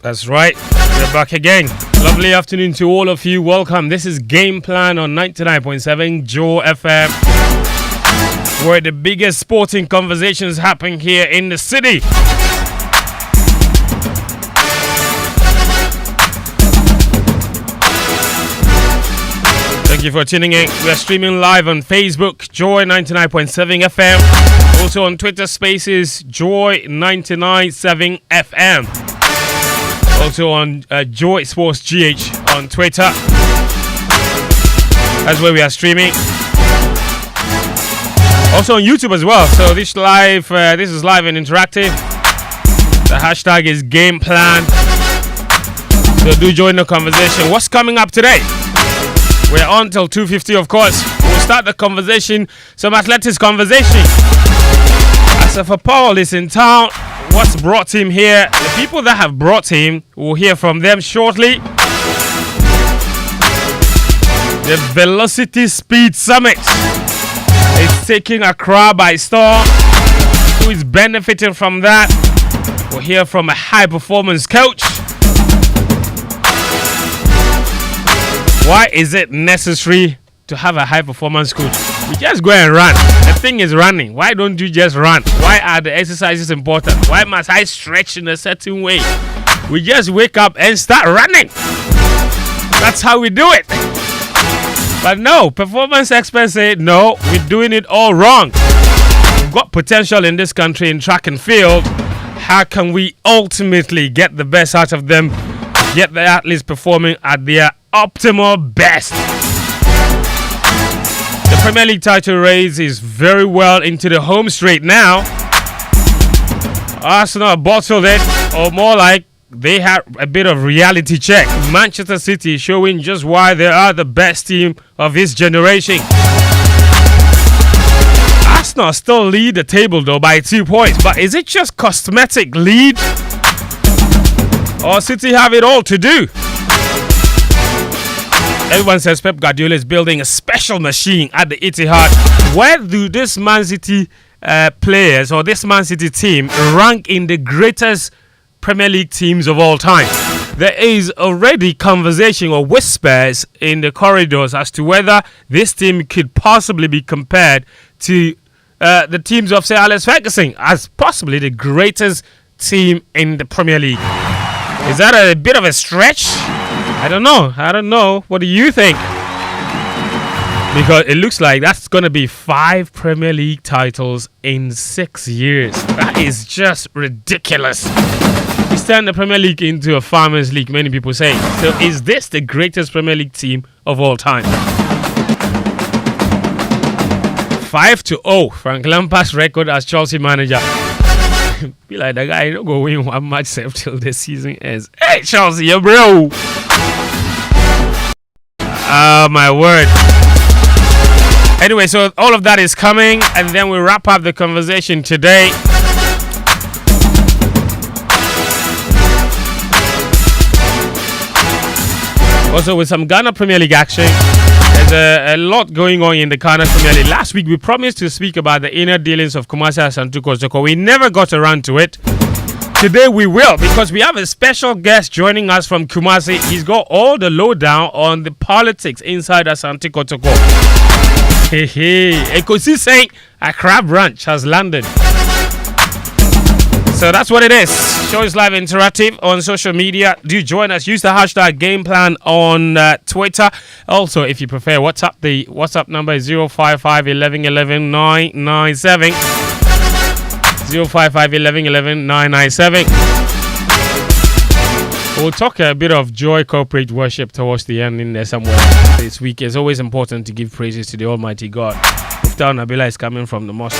That's right. We're back again. Lovely afternoon to all of you. Welcome. This is Gameplan on 99.7 Joe FM, where the biggest sporting conversations happen here in the city. Thank you for tuning in. We are streaming live on Facebook, Joy 99.7 FM. Also on Twitter Spaces, Joy 99.7 FM. Also on Joy Sports GH on Twitter. That's where we are streaming. Also on YouTube as well. So this is live and interactive. The hashtag is Gameplan. So do join the conversation. What's coming up today? We're on till 2:50, of course. We'll start the conversation, some athletics conversation. As if Apawu is in town, what's brought him here? The people that have brought him, we'll hear from them shortly. The Velocity Speed Summit is taking Accra by storm. Who is benefiting from that? We'll hear from a high performance coach. Why is it necessary to have a high performance coach? We just go and run. The thing is running. Why don't you just run? Why are the exercises important? Why must I stretch in a certain way? We just wake up and start running. That's how we do it. But no, performance experts say, no, we're doing it all wrong. We've got potential in this country in track and field. How can we ultimately get the best out of them? Get the athletes performing at their optimal best. The Premier League title race is very well into the home straight now. Arsenal bottled it, or more like they had a bit of reality check. Manchester City showing just why they are the best team of this generation. Arsenal still lead the table though by 2 points, but is it just cosmetic lead? Or City have it all to do? Everyone says Pep Guardiola is building a special machine at the Etihad. Where do this Man City players or this Man City team rank in the greatest Premier League teams of all time? There is already conversation or whispers in the corridors as to whether this team could possibly be compared to the teams of Sir Alex Ferguson as possibly the greatest team in the Premier League. Is that a bit of a stretch? I don't know. What do you think? Because it looks like that's going to be 5 Premier League titles in 6 years. That is just ridiculous. We turn the Premier League into a farmers' league, many people say. So is this the greatest Premier League team of all time? 5-0, Frank Lampard's record as Chelsea manager. Be like the guy don't go win one match till the season ends. Hey Chelsea, yo bro. Oh my word. Anyway, so all of that is coming, and then we wrap up the conversation today. Also with some Ghana Premier League action. There's a lot going on in the Ghana Premier League. Last week we promised to speak about the inner dealings of Kumasi Asante Kotoko. We never got around to it. Today we will, because we have a special guest joining us from Kumasi. He's got all the lowdown on the politics inside Asante Kotoko. Ekosi saying Accra branch has landed. So that's what it is. Show is live interactive on social media. Do join us. Use the hashtag Gameplan on Twitter. Also, if you prefer WhatsApp, the WhatsApp number is 055 11 11 997. 055 11 11 997. We'll talk a bit of joy corporate worship towards the end in there somewhere this week. It's always important to give praises to the Almighty God. Muftawu Nabila is coming from the mosque.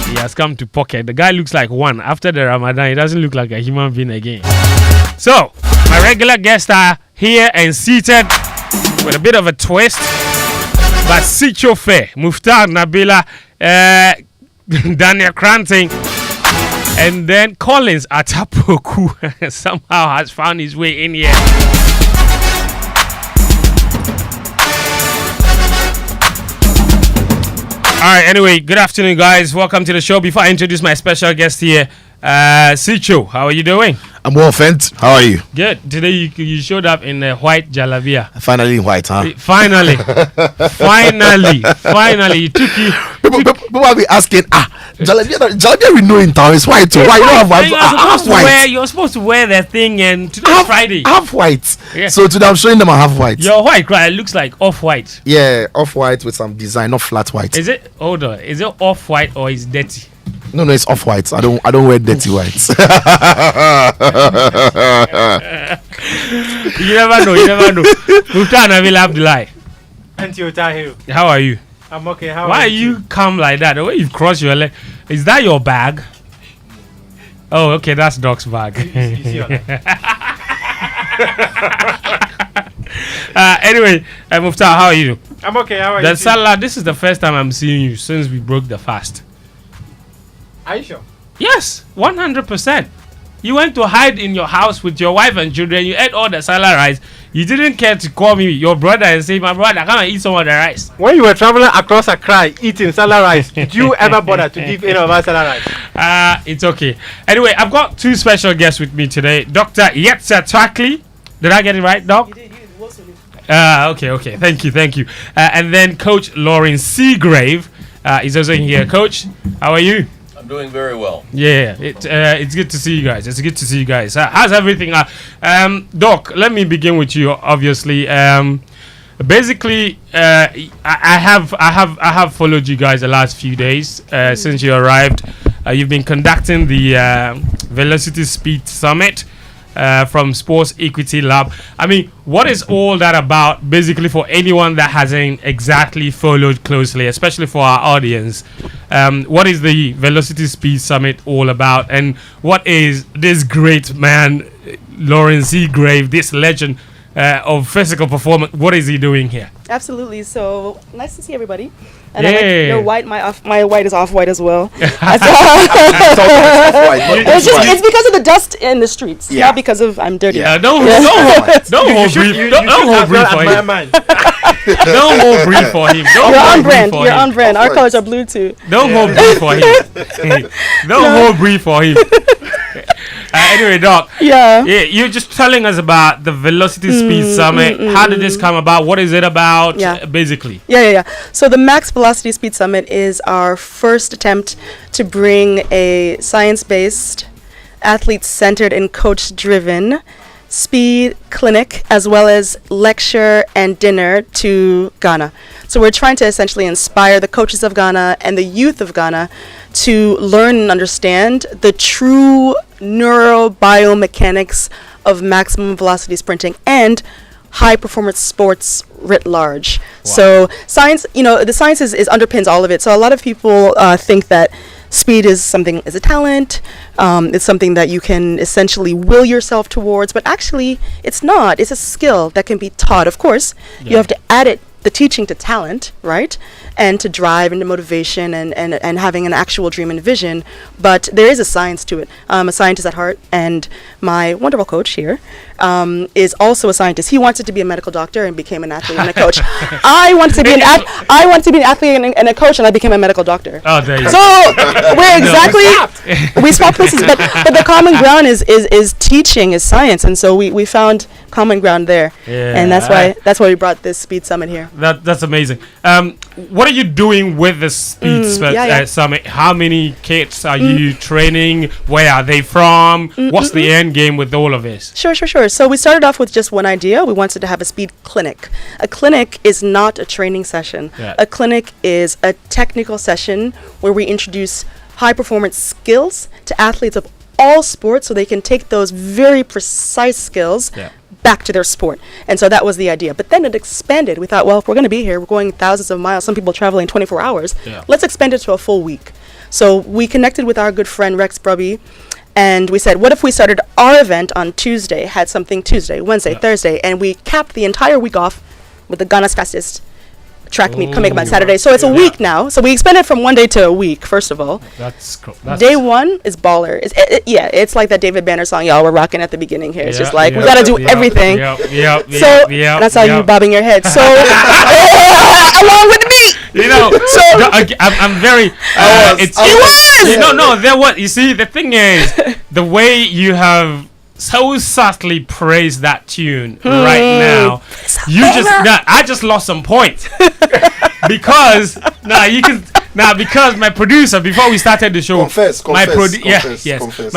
He has come to pocket. The guy looks like one. After the Ramadan, he doesn't look like a human being again. So, my regular guests are here and seated with a bit of a twist. But Sitsofe, Muftawu Nabila, Daniel Koranteng, and then Collins Atta Poku somehow has found his way in here. right, anyway, good afternoon, guys. Welcome to the show. Before I introduce my special guest here, Sitsofe, how are you doing? I'm well, Fent. How are you? Good. Today you showed up in a white jalabia. Finally in white, huh? Finally. You took you. People will be asking, jalabia we know in town is white. So why you don't have white? You're supposed to wear that thing, and today's Friday. Half white. Yeah. So today I'm showing them a half white. Your white, right? It looks like off-white. Yeah, off white with some design, not flat white. Is it? Hold on. Is it off-white or is dirty? No, it's off white. I don't wear dirty whites. You never know. Muftawu and Nabila Abdulai. Fentuo, Tahiru. How are you? I'm okay. Why are you come like that? The way you cross your leg. Is that your bag? Oh, okay, that's Doc's bag. You see your leg? Anyway, Muftawu, how are you? I'm okay. How are you? The Salah, this is the first time I'm seeing you since we broke the fast. Are you sure? Yes, 100%. You went to hide in your house with your wife and children. You ate all the Salah rice. You didn't care to call me your brother and say, my brother, come and eat some of the rice. When you were traveling across Accra eating Salah rice, did you ever bother to give any of us Salah rice? It's okay. Anyway, I've got two special guests with me today. Dr. Yetsa Twakli. Did I get it right, Doc? You did. Okay. Thank you. And then Coach Lauren Seagrave is also in here. Coach, how are you? I'm doing very well. Yeah, it's good to see you guys. How's everything? Doc, let me begin with you. Obviously, basically, I have followed you guys the last few days since you arrived. You've been conducting the Velocity Speed Summit from Sports Equity Lab. I mean, what is all that about? Basically, for anyone that hasn't exactly followed closely, especially for our audience, what is the Velocity Speed Summit all about, and what is this great man, Lauren Seagrave, this legend of physical performance? What is he doing here? Absolutely. So nice to see everybody. And Yeah. I like your white. My white is off white as well. It's It's because of the dust in the streets, Yeah. not because of I'm dirty. Don't hold brief for him. Don't hold brief for him. You're on brand. Our Of colors are blue too. Don't hold brief for him. Don't hold brief for him. Anyway, Doc. Yeah. You're just telling us about the Velocity Speed Summit. How did this come about? What is it about? Yeah. Basically. Yeah. So the Max Velocity Speed Summit is our first attempt to bring a science-based, athlete-centered, and coach-driven speed clinic as well as lecture and dinner to Ghana. So we're trying to essentially inspire the coaches of Ghana and the youth of Ghana to learn and understand the true neurobiomechanics of maximum velocity sprinting and high performance sports writ large. Wow. So science, the science is underpins all of it. So a lot of people think that speed is a talent. It's something that you can essentially will yourself towards, but actually it's not. It's a skill that can be taught. Of course, you have to add the teaching to talent, right? And to drive and to motivation and having an actual dream and vision. But there is a science to it. I'm a scientist at heart, and my wonderful coach here is also a scientist. He wanted to be a medical doctor and became an athlete and a coach. I wanted to be an athlete and a coach, and I became a medical doctor. Oh, there you go. So we're exactly we swap places, but the common ground is teaching, is science, and so we found common ground there, and that's why we brought this speed summit here. That's amazing. What are you doing with the speed summit? How many kids are you training? Where are they from? What's the end game with all of this? Sure. So we started off with just one idea. We wanted to have a speed clinic. A clinic is not a training session. Yeah. A clinic is a technical session where we introduce high performance skills to athletes of all sports so they can take those very precise skills back to their sport. And so that was the idea. But then it expanded. We thought, well, if we're going to be here, we're going thousands of miles, some people traveling 24 hours. Yeah. Let's expand it to a full week. So we connected with our good friend Rex Brubby, and we said, what if we started our event on Tuesday, had something Tuesday, Wednesday, Thursday, and we capped the entire week off with the Ghana's fastest track meet coming up on Saturday. So it's a week now. So we expanded from one day to a week, first of all. That's cool. Day one is baller. It's like that David Banner song, y'all were rocking at the beginning here. It's just like, we got to do everything. And I saw you bobbing your head. So along with me. You know, I'm very. It was. No. There was. You see, the thing is, the way you have so subtly praised that tune right now, I just lost some points because because my producer, before we started the show, confess, my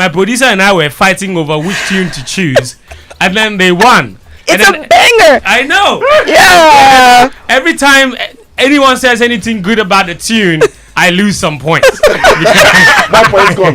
producer and I were fighting over which tune to choose, and then they won. It's a banger. I know. Yeah. Every time anyone says anything good about the tune, I lose some points. My point's gone.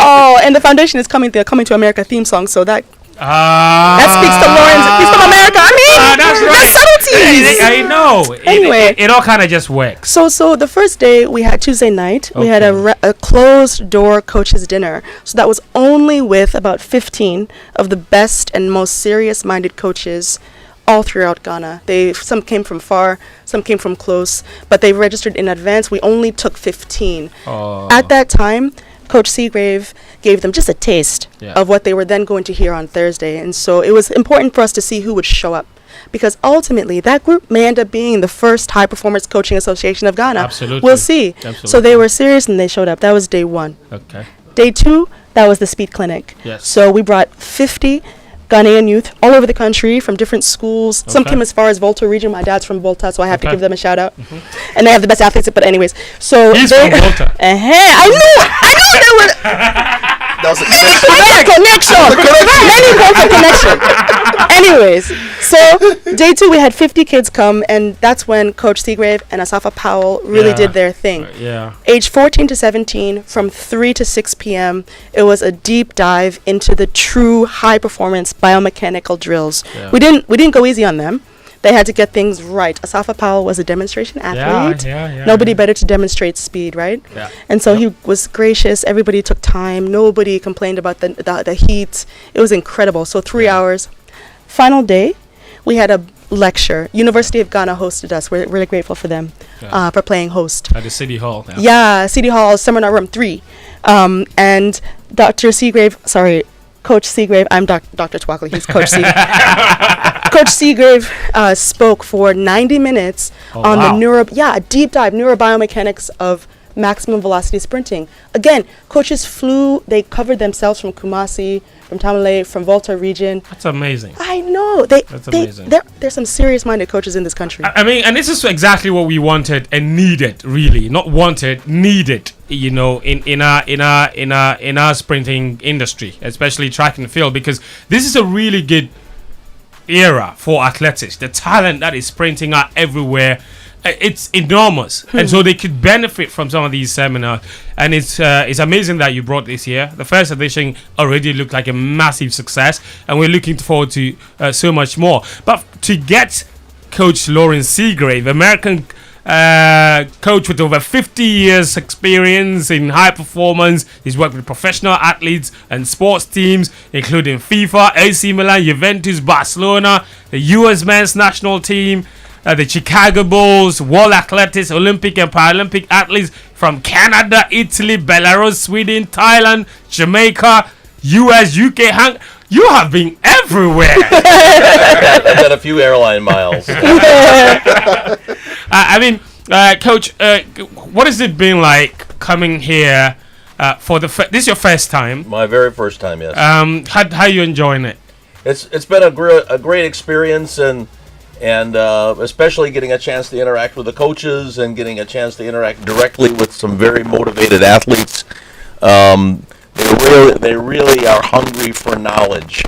Oh, and the foundation is coming. They're coming to America theme song, so that speaks to Lawrence. He's from America. I mean, that's right. That's subtleties. I know. Anyway, it all kind of just works. So the first day we had Tuesday night. We had a closed door coaches dinner. So that was only with about 15 of the best and most serious minded coaches all throughout Ghana. Some came from far, some came from close, but they registered in advance. We only took 15. At that time, Coach Seagrave gave them just a taste of what they were then going to hear on Thursday. And so it was important for us to see who would show up, because ultimately that group may end up being the first high performance coaching association of Ghana. Absolutely. We'll see. Absolutely. So they were serious and they showed up. That was day one. Okay. Day two, that was the speed clinic. Yes. So we brought 50 Ghanaian youth all over the country from different schools. Some came as far as Volta region. My dad's from Volta, so I have to give them a shout out. And they have the best athletes. But anyways, so he's from Volta. I knew there was. That was connection. Anyways, so day two we had 50 kids come, and that's when Coach Seagrave and Asafa Powell really did their thing. Age 14 to 17, from 3 to 6 p.m. It was a deep dive into the true high performance biomechanical drills. We didn't go easy on them. They had to get things right. Asafa Powell was a demonstration athlete. Nobody better to demonstrate speed, right? And so he was gracious. Everybody took time. Nobody complained about the heat. It was incredible. So 3 hours. Final day, we had a lecture. University of Ghana hosted us. We're really grateful for them for playing host. At the City Hall. City Hall, seminar room 3. And Coach Seagrave, I'm Dr. Twakley, he's Coach Seagrave. Coach Seagrave spoke for 90 minutes on the deep dive neurobiomechanics of maximum velocity sprinting. Again, coaches flew, they covered themselves from Kumasi, from Tamale, from Volta region. That's amazing. I know. That's amazing. There's some serious minded coaches in this country. I mean, and this is exactly what we wanted and needed, really. Not wanted, needed, you know, in our sprinting industry, especially track and field, because this is a really good era for athletics. The talent that is sprinting out everywhere, it's enormous, and so they could benefit from some of these seminars. And it's amazing that you brought this here. The first edition already looked like a massive success, and we're looking forward to so much more. But to get Coach Lawrence Seagrave, American coach with over 50 years experience in high performance. He's worked with professional athletes and sports teams, including FIFA, AC Milan, Juventus, Barcelona, the US men's national team, the Chicago Bulls, World Athletics, Olympic and Paralympic athletes from Canada, Italy, Belarus, Sweden, Thailand, Jamaica, US, UK. You have been everywhere. I've done a few airline miles. Coach, what has it been like coming here for this is your first time? My very first time, yes. How are you enjoying it? It's been a great experience, and especially getting a chance to interact with the coaches and getting a chance to interact directly with some very motivated athletes. They really are hungry for knowledge,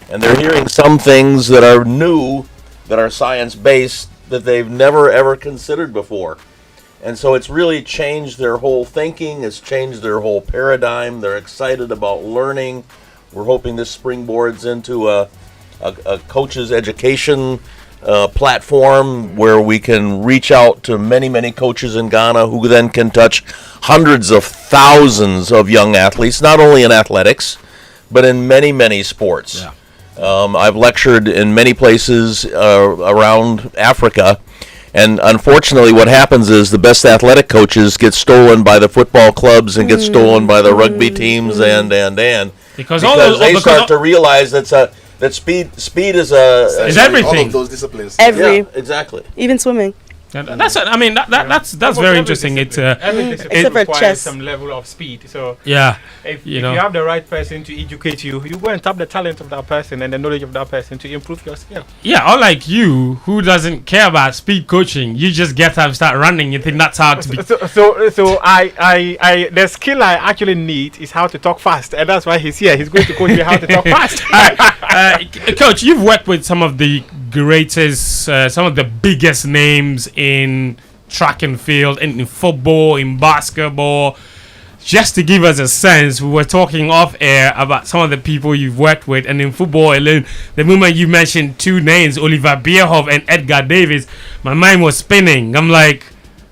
and they're hearing some things that are new, that are science-based, that they've never ever considered before. And so it's really changed their whole thinking, it's changed their whole paradigm. They're excited about learning. We're hoping this springboards into a coach's education platform where we can reach out to many coaches in Ghana who then can touch hundreds of thousands of young athletes, not only in athletics, but in many sports. Yeah. I've lectured in many places around Africa, and unfortunately what happens is the best athletic coaches get stolen by the football clubs and get stolen by the rugby teams and because they start to realize that speed is everything. All of those disciplines. Every exactly. Even swimming. That's I mean that's very interesting. It's every discipline Except for requires chess. some level of speed. So yeah. if You you know. have the right person to educate you, you go and tap the talent of that person and the knowledge of that person to improve your skill. Yeah, unlike you, who doesn't care about speed coaching, you just get up, start running. You think that's how to be. So I the skill I actually need is how to talk fast, and that's why he's here. He's going to coach me how to talk fast. Coach, you've worked with some of the greatest, some of the biggest names in track and field, in football, in basketball. Just to give us a sense, we were talking off air about some of the people you've worked with, and in football alone, the moment you mentioned two names, Oliver Bierhoff and Edgar Davis, my mind was spinning. I'm like,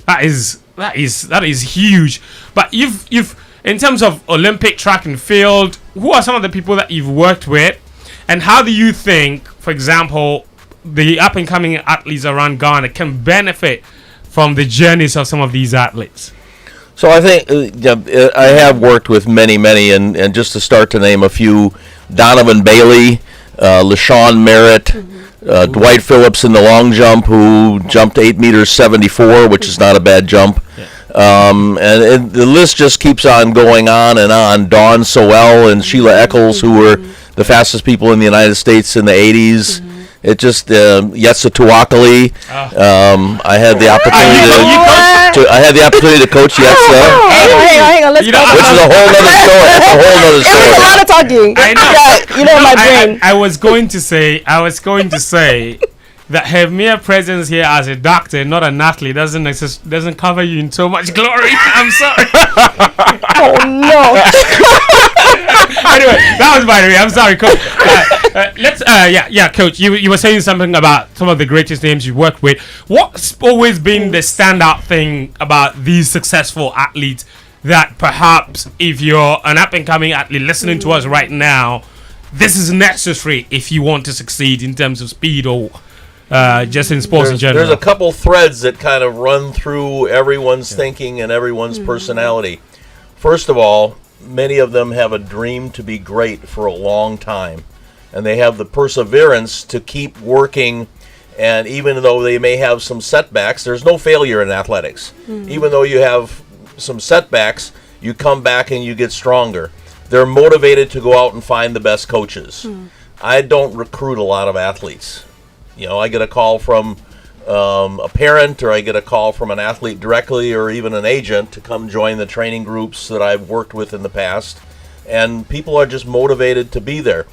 that is huge. But you've in terms of Olympic track and field, who are some of the people that you've worked with, and how do you think, for example, the up and coming athletes around Ghana can benefit from the journeys of some of these athletes? So I think I have worked with many, and just to start to name a few: Donovan Bailey, LaShawn Merritt, Dwight Phillips in the long jump, who jumped 8 meters 74, which is not a bad jump. And the list just keeps on going on and on. Dawn Sowell and Sheila Eccles, who were the fastest people in the United States in the 80s. It just Yetsa Tuakali. I had the opportunity to coach Yetsa, Hang on, let's go. which is a whole other story. That's a whole other It was a story. lot of talking. I know. Yeah, you know my brain. I was going to say that her mere presence here as a doctor, not an athlete, doesn't cover you in so much glory. I'm sorry. Oh no. Anyway, that was by the way. I'm sorry, Coach. Coach. You were saying something about some of the greatest names you worked with. What's always been the standout thing about these successful athletes that perhaps if you're an up and coming athlete listening to us right now, this is necessary if you want to succeed in terms of speed or just in sports in general? There's a couple threads that kind of run through everyone's thinking and everyone's personality. First of all, many of them have a dream to be great for a long time, and they have the perseverance to keep working. And even though they may have some setbacks, there's no failure in athletics. Even though you have some setbacks, you come back and you get stronger. They're motivated to go out and find the best coaches. I don't recruit a lot of athletes. You know, I get a call from a parent, or I get a call from an athlete directly, or even an agent to come join the training groups that I've worked with in the past. And people are just motivated to be there.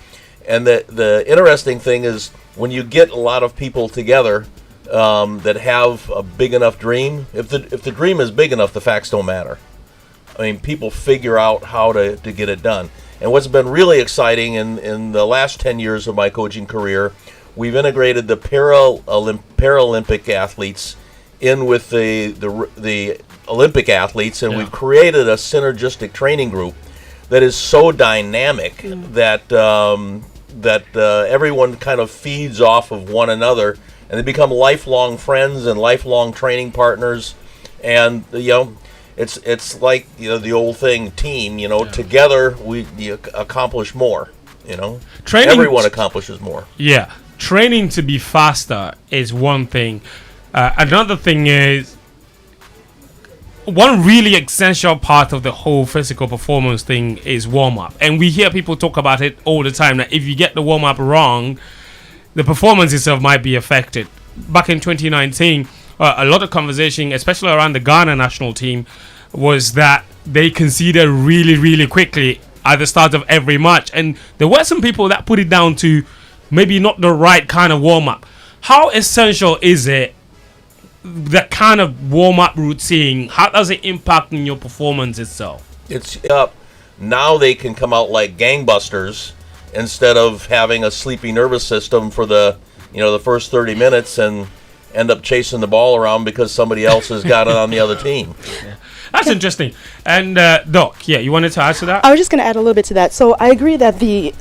And the interesting thing is when you get a lot of people together that have a big enough dream, if the dream is big enough, the facts don't matter. I mean, people figure out how to get it done. And what's been really exciting in the last 10 years of my coaching career, we've integrated the Paralympic athletes in with the Olympic athletes, and we've created a synergistic training group that is so dynamic that everyone kind of feeds off of one another, and they become lifelong friends and lifelong training partners. And it's like the old thing, team. Together we accomplish more. Training, everyone accomplishes more. Yeah, training to be faster is one thing. Another thing is one really essential part of the whole physical performance thing is warm-up. And we hear people talk about it all the time, that if you get the warm-up wrong, the performance itself might be affected. Back in 2019, a lot of conversation, especially around the Ghana national team, was that they conceded really, really quickly at the start of every match. And there were some people that put it down to maybe not the right kind of warm-up. How essential is it, that kind of warm-up routine? How does it impact on your performance itself? It's up. Now they can come out like gangbusters instead of having a sleepy nervous system for the first 30 minutes and end up chasing the ball around because somebody else has got it on the other team. That's interesting. And Doc, yeah, you wanted to add to that? I was just going to add a little bit to that. So I agree that the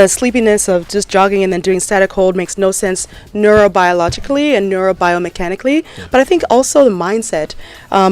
sleepiness of just jogging and then doing static hold makes no sense neurobiologically and neurobiomechanically. But I think also the mindset. A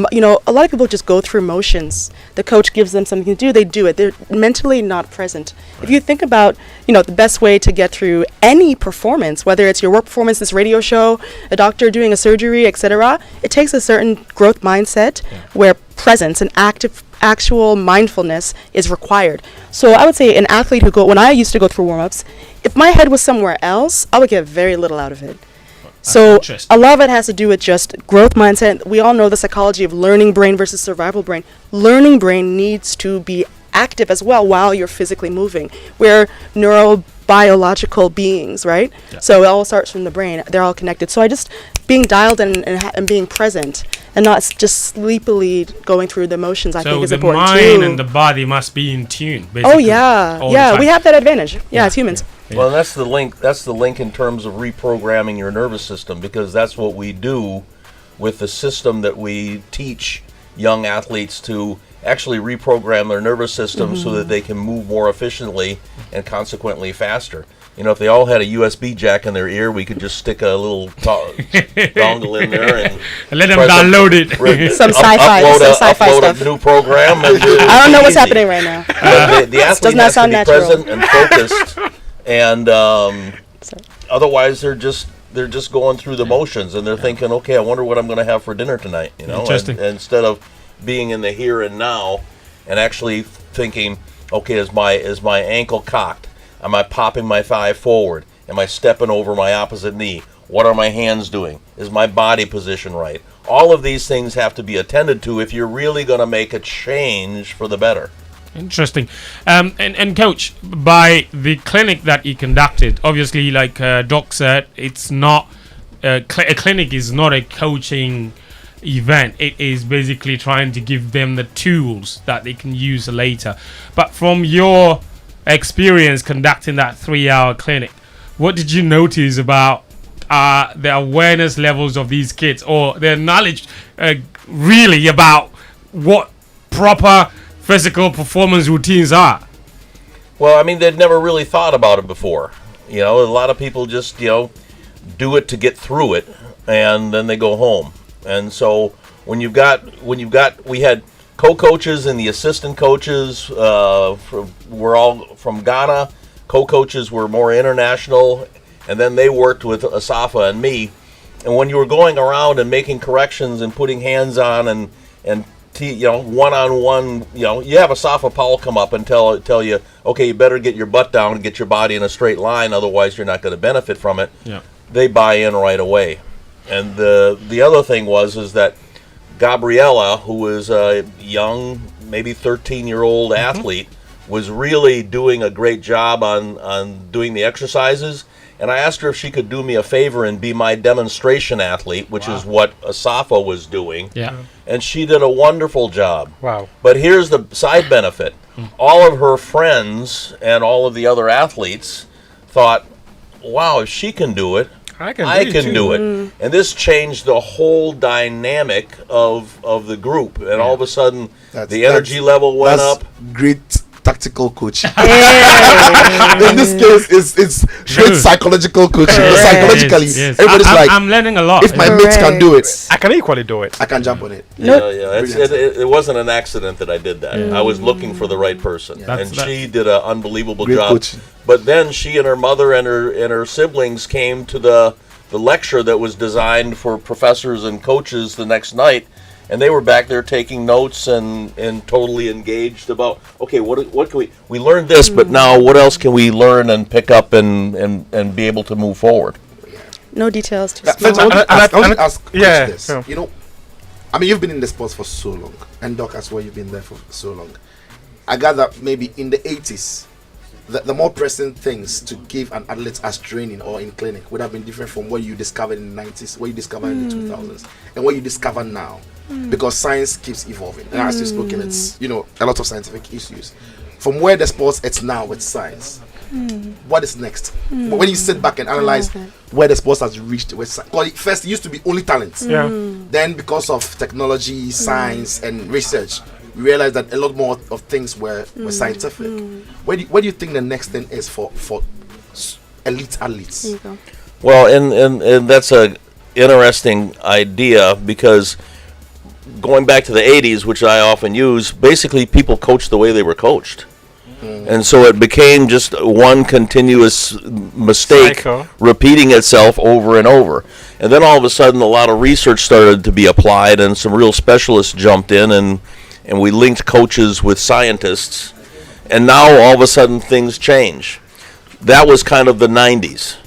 lot of people just go through motions. The coach gives them something to do, they do it. They're mentally not present. Right. If you think about, the best way to get through any performance, whether it's your work performance, this radio show, a doctor doing a surgery, etc., it takes a certain growth mindset where presence and actual mindfulness is required. So I would say an athlete when I used to go through warm-ups, if my head was somewhere else, I would get very little out of it. So a lot of it has to do with just growth mindset. We all know the psychology of learning brain versus survival brain. Learning brain needs to be active as well while you're physically moving. We're neurobiological beings, right? Yeah. So it all starts from the brain. They're all connected. So being dialed in and being present and not just sleepily going through the motions, I think is important too. So the mind and the body must be in tune, basically. Oh, yeah. We have that advantage. Yeah, as humans. Yeah. Well, that's the link. That's the link in terms of reprogramming your nervous system, because that's what we do with the system that we teach young athletes to actually reprogram their nervous system so that they can move more efficiently and consequently faster. If they all had a USB jack in their ear, we could just stick a little dongle in there and let them download it. Some sci-fi upload a new program. And I don't know what's happening right now. The athlete has to be present and focused, and otherwise they're just going through the motions, and they're thinking, okay, I wonder what I'm going to have for dinner tonight. And instead of being in the here and now, and actually thinking, okay, is my ankle cocked? Am I popping my thigh forward? Am I stepping over my opposite knee? What are my hands doing? Is my body position right? All of these things have to be attended to if you're really going to make a change for the better. Interesting. And Coach, by the clinic that he conducted, obviously, like Doc said, it's not a clinic is not a coaching event. It is basically trying to give them the tools that they can use later. But from your experience conducting that 3-hour clinic, what did you notice about the awareness levels of these kids, or their knowledge really about what proper physical performance routines are? Well, I mean, they'd never really thought about it before. A lot of people just do it to get through it, and then they go home. And so we had co-coaches and the assistant coaches were all from Ghana. Co-coaches were more international, and then they worked with Asafa and me. And when you were going around and making corrections and putting hands on and one-on-one, you have Asafa Powell come up and tell you, okay, you better get your butt down and get your body in a straight line, otherwise you're not going to benefit from it. Yeah. They buy in right away. And the other thing is that Gabriella, who was a young, maybe 13-year-old athlete, was really doing a great job on doing the exercises. And I asked her if she could do me a favor and be my demonstration athlete, which is what Asafa was doing. Yeah. And she did a wonderful job. Wow. But here's the side benefit. All of her friends and all of the other athletes thought, wow, if she can do it, I can do it. And this changed the whole dynamic of the group. And all of a sudden, the energy level went up. Great tactical coaching. In this case, it's great psychological coaching. Psychologically, everybody's I'm learning a lot. If my mates can do it, I can equally do it. I can jump on it. It wasn't an accident that I did that. I was looking for the right person, and she did an unbelievable job. Coaching. But then she and her mother and her siblings came to the lecture that was designed for professors and coaches the next night. And they were back there taking notes and totally engaged about, okay, what can we learned this, but now what else can we learn and pick up and be able to move forward? No details. I want to ask this. I mean, you've been in the sports for so long, and Doc as well, you've been there for so long. I gather maybe in the 80s, the more pressing things to give an athlete as training or in clinic would have been different from what you discovered in the 90s, what you discovered in the 2000s, and what you discover now. Because science keeps evolving. And as you've spoken, it's, a lot of scientific issues. From where the sports it's now with science, What is next? When you sit back and analyze where the sports has reached, first it used to be only talent. Then because of technology, science, and research, we realized that a lot more of things were scientific. Where do you think the next thing is for elite athletes? Well, and that's a interesting idea, because going back to the 80s, which I often use, basically people coached the way they were coached. And so it became just one continuous mistake repeating itself over and over. And then all of a sudden a lot of research started to be applied, and some real specialists jumped in, and we linked coaches with scientists. And now all of a sudden things change. That was kind of the 90s.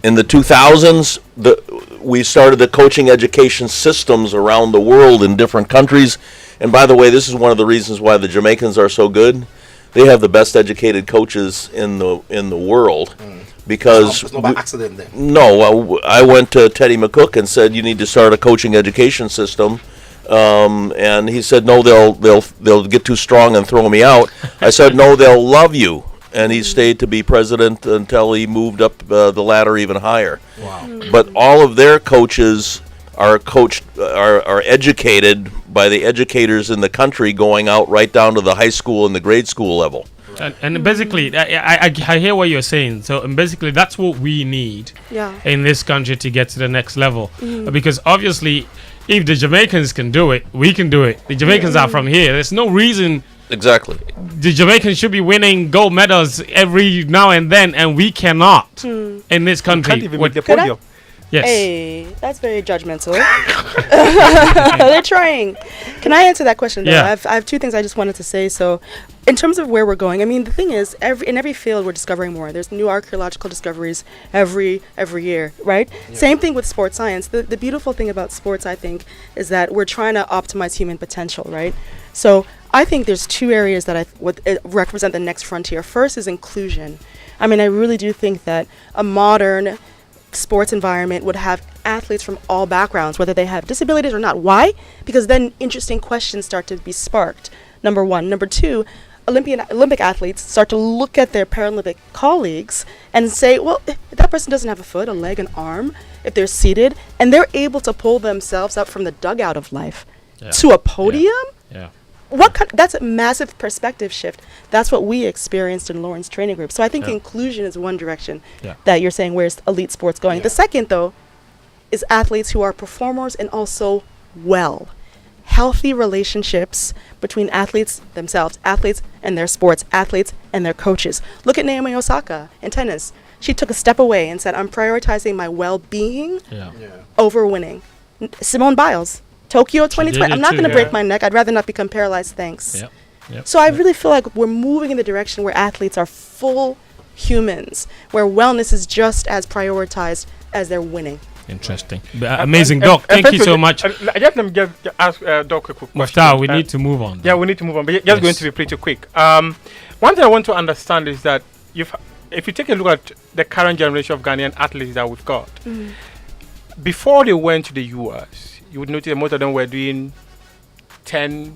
In the 2000s, we started the coaching education systems around the world in different countries. And by the way, this is one of the reasons why the Jamaicans are so good. They have the best educated coaches in the world, because it's not by accident then. No, I went to Teddy McCook and said, you need to start a coaching education system. And he said, no, they'll get too strong and throw me out. I said, no, they'll love you. And he stayed to be president until he moved up the ladder even higher. Wow. But all of their coaches are educated by the educators in the country, going out right down to the high school and the grade school level. And basically, I hear what you're saying. So, and basically, that's what we need in this country to get to the next level. Because obviously, if the Jamaicans can do it, we can do it. The Jamaicans are from here. There's no reason. Exactly. The Jamaicans should be winning gold medals every now and then, and we cannot in this country. Can't even make the podium. Yes. Hey, that's very judgmental. They're trying. Can I answer that question, though? Yeah. I have two things I just wanted to say. So, in terms of where we're going, I mean, the thing is, in every field, we're discovering more. There's new archaeological discoveries every year, right? Yeah. Same thing with sports science. The beautiful thing about sports, I think, is that we're trying to optimize human potential, right? So, I think there's two areas that would represent the next frontier. First is inclusion. I mean, I really do think that a modern sports environment would have athletes from all backgrounds, whether they have disabilities or not. Why? Because then interesting questions start to be sparked. Number one. Number two, Olympic athletes start to look at their Paralympic colleagues and say, well, if that person doesn't have a foot, a leg, an arm, if they're seated, and they're able to pull themselves up from the dugout of life to a podium, that's a massive perspective shift. That's what we experienced in Lauren's training group. So I think inclusion is one direction that you're saying, where's elite sports going. The second, though, is athletes who are performers and also healthy relationships between athletes themselves, athletes and their sports, athletes and their coaches. Look at Naomi Osaka in tennis. She took a step away and said, I'm prioritizing my well-being over winning. Simone Biles, Tokyo 2020. I'm not going to break my neck. I'd rather not become paralyzed. Thanks. So I really feel like we're moving in the direction where athletes are full humans, where wellness is just as prioritized as their winning. Interesting. Amazing, Doc. Thank you so much. Let me ask Doc a quick question. Muftawu, we need to move on. Yeah, we need to move on. But just going to be pretty quick. One thing I want to understand is that if you take a look at the current generation of Ghanaian athletes that we've got, before they went to the US, you would notice most of them were doing 10,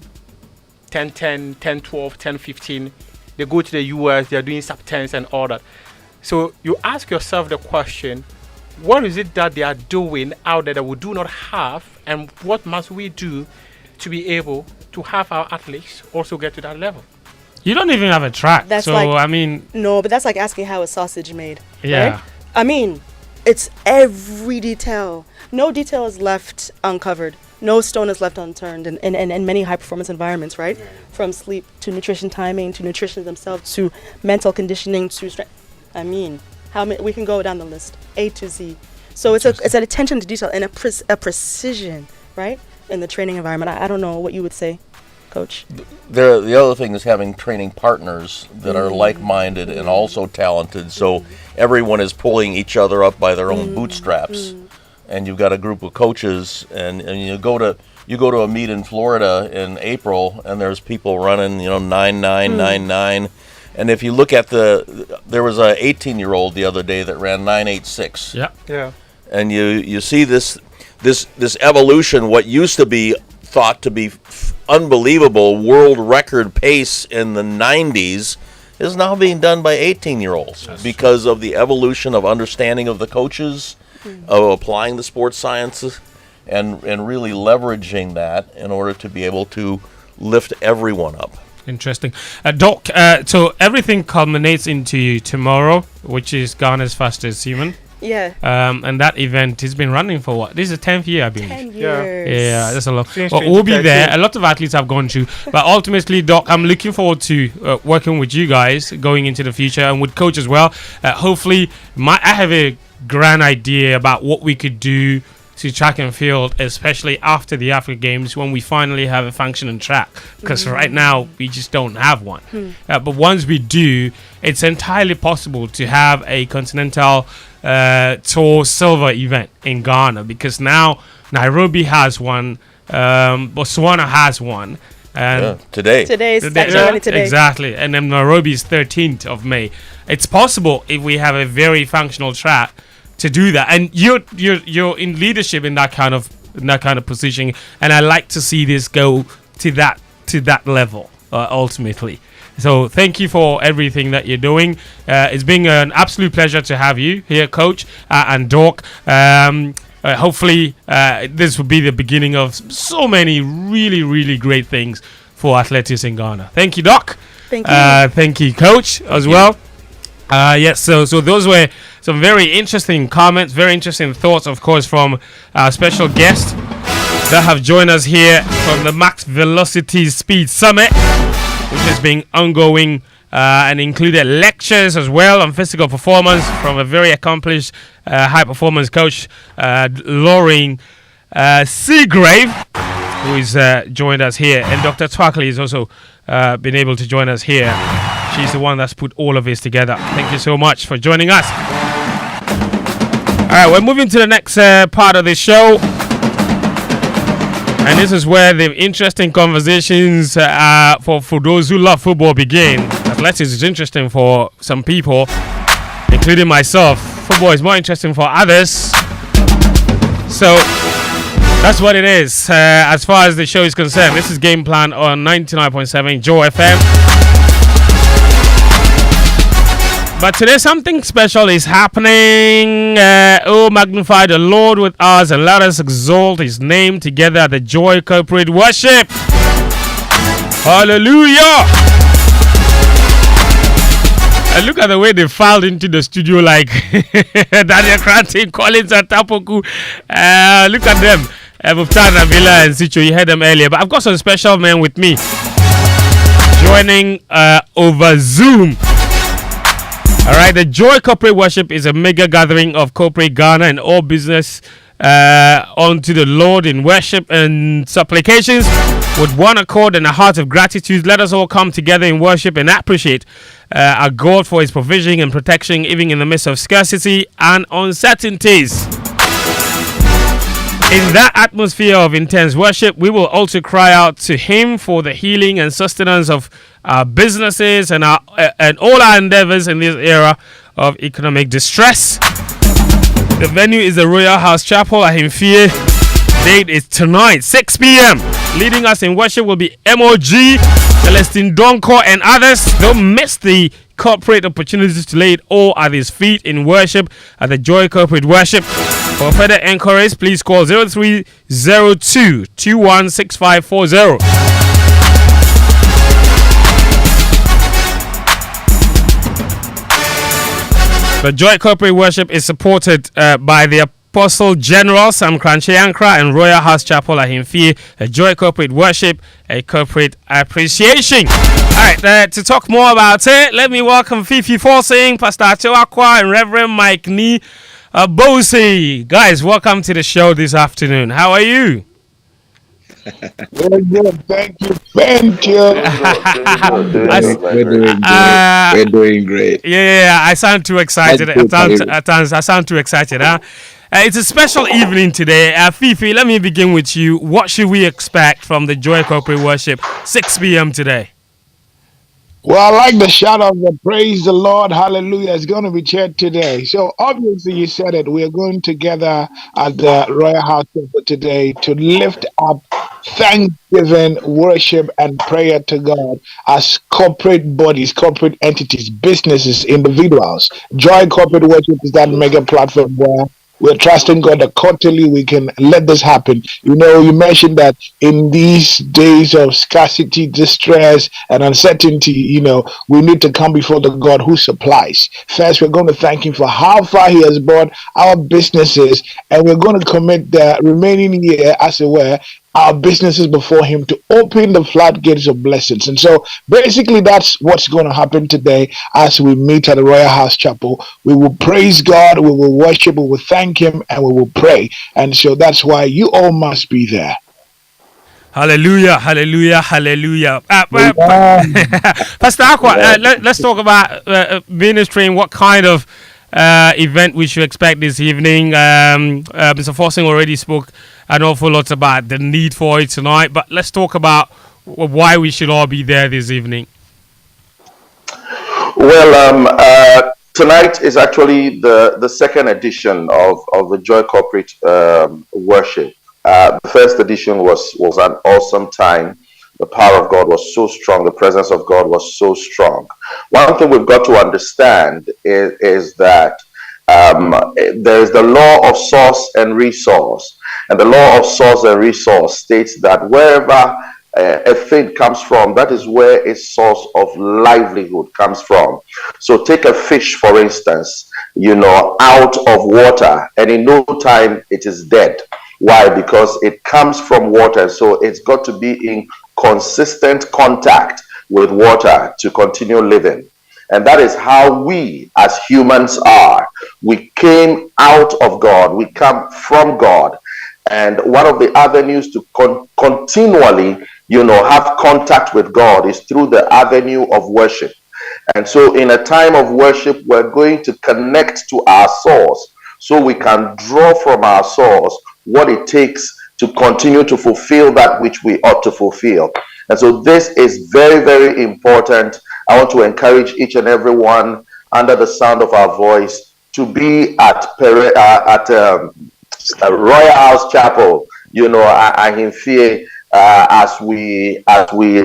12, 10, 15. They go to the US, they're doing sub-10s and all that. So you ask yourself the question, what is it that they are doing out there that we do not have, and what must we do to be able to have our athletes also get to that level? You don't even have a track. That's so, like, I mean... No, but that's like asking how is sausage made. Yeah. Right? I mean, it's every detail. No detail is left uncovered. No stone is left unturned in many high-performance environments, right? From sleep to nutrition timing to nutrition themselves to mental conditioning to strength. I mean, how many? We can go down the list, A to Z. So it's an attention to detail and a precision, right, in the training environment. I don't know what you would say, Coach. The other thing is having training partners that are like-minded and also talented, so everyone is pulling each other up by their own bootstraps. And you've got a group of coaches, and you go to a meet in Florida in April, and there's people running 9.9. And if you look at there was a 18-year-old the other day that ran 9.86. Yeah. And you see this evolution. What used to be thought to be unbelievable world record pace in the 90s is now being done by 18-year-olds because of the evolution of understanding of the coaches, of applying the sports sciences, and really leveraging that in order to be able to lift everyone up. Interesting. Doc, so everything culminates into tomorrow, which is Ghana's fastest human. Yeah. And that event has been running for what? This is the 10th year, I believe. 10 years. Yeah, that's a lot. Well, we'll be there. A lot of athletes have gone through. But ultimately, Doc, I'm looking forward to working with you guys going into the future and with Coach as well. Hopefully, I have a grand idea about what we could do to track and field, especially after the Africa Games when we finally have a functioning track. Because right now, we just don't have one. But once we do, it's entirely possible to have a continental Tour silver event in Ghana, because now Nairobi has one, Botswana has one, and today's ceremony today. Exactly, and then Nairobi is 13th of May. It's possible if we have a very functional track to do that, and you're in leadership in that kind of position, and I like to see this go to that level ultimately. So thank you for everything that you're doing. It's been an absolute pleasure to have you here, Coach, and Doc. Hopefully, this will be the beginning of so many really, really great things for athletics in Ghana. Thank you, Doc. Thank you. Thank you, Coach, as well. Yes, so those were some very interesting comments, very interesting thoughts, of course, from our special guests that have joined us here from the Max Velocity Speed Summit, which has been ongoing and included lectures as well on physical performance from a very accomplished high-performance coach, Lauren Seagrave, who is joined us here. And Dr. Twackley has also been able to join us here. She's the one that's put all of this together. Thank you so much for joining us. All right, we're moving to the next part of the show. And this is where the interesting conversations for those who love football begin. Athletics is interesting for some people, including myself. Football is more interesting for others. So that's what it is as far as the show is concerned. This is Gameplan on 99.7 Joe FM. But today something special is happening. Oh, magnify the Lord with us and let us exalt his name together at the Joy Corporate Worship. Hallelujah. And look at the way they filed into the studio like Daniel Koranteng, Collins and Poku. Look at them. Muftawu, Nabila and Sitsofe. You heard them earlier. But I've got some special men with me joining over Zoom. All right, the Joy Corporate Worship is a mega gathering of corporate Ghana and all business unto the Lord in worship and supplications with one accord and a heart of gratitude. Let us all come together in worship and appreciate our God for his provision and protection, even in the midst of scarcity and uncertainties. In that atmosphere of intense worship, we will also cry out to him for the healing and sustenance of our businesses and all our endeavors in this era of economic distress. The venue is the Royal House Chapel at Himfie. Date is tonight, 6 p.m. Leading us in worship will be MOG, Celestine Donko, and others. Don't miss the corporate opportunities to lay it all at his feet in worship at the Joy Corporate Worship. For further inquiries, please call 0302 216540. The Joy Corporate Worship is supported by the Apostle General Sam Kranche Ankara and Royal House Chapel at Himfie. A Joy Corporate Worship, a corporate appreciation. Alright, to talk more about it, let me welcome Fifi Forsing, Pastor Chewakwa, and Reverend Mike Nee Bosi. Guys, welcome to the show this afternoon. How are you? Very good, thank you, Fentuo. We're doing great. Yeah, I sound too excited. I sound too excited, huh? It's a special evening today. Fifi, let me begin with you. What should we expect from the Joy Corporate Worship, 6 p.m. today? Well, I like the shout of the praise the Lord, hallelujah, is going to be shared today. So obviously you said it, we're going together at the Royal House today to lift up thanksgiving, worship, and prayer to God as corporate bodies, corporate entities, businesses, individuals. Joy Corporate Worship is that mega platform where we're trusting God that quarterly we can let this happen. You know, you mentioned that in these days of scarcity, distress, and uncertainty, you know, we need to come before the God who supplies. First, we're going to thank Him for how far He has brought our businesses, and we're going to commit the remaining year, as it were, our businesses before Him to open the floodgates of blessings. And so basically that's what's going to happen today as we meet at the Royal House Chapel. We will praise God, we will worship, we will thank Him, and we will pray. And so that's why you all must be there. Hallelujah, hallelujah, hallelujah. Pastor Aqua, let's talk about ministering. What kind of event we should expect this evening? Mr. Fossing already spoke an awful lot about the need for it tonight, but let's talk about why we should all be there this evening. Well, tonight is actually the second edition of the Joy Corporate Worship. The first edition was an awesome time. The power of God was so strong. The presence of God was so strong. One thing we've got to understand is that there is the law of source and resource. And the law of source and resource states that wherever a thing comes from, that is where its source of livelihood comes from. So take a fish, for instance, you know, out of water, and in no time it is dead. Why? Because it comes from water, so it's got to be in consistent contact with water to continue living. And that is how we as humans are. We came out of God, we come from God. And one of the avenues to continually, you know, have contact with God is through the avenue of worship. And so in a time of worship, we're going to connect to our source so we can draw from our source what it takes to continue to fulfill that which we ought to fulfill. And so this is very, very important. I want to encourage each and every one under the sound of our voice to be at Royal House Chapel, you know, as we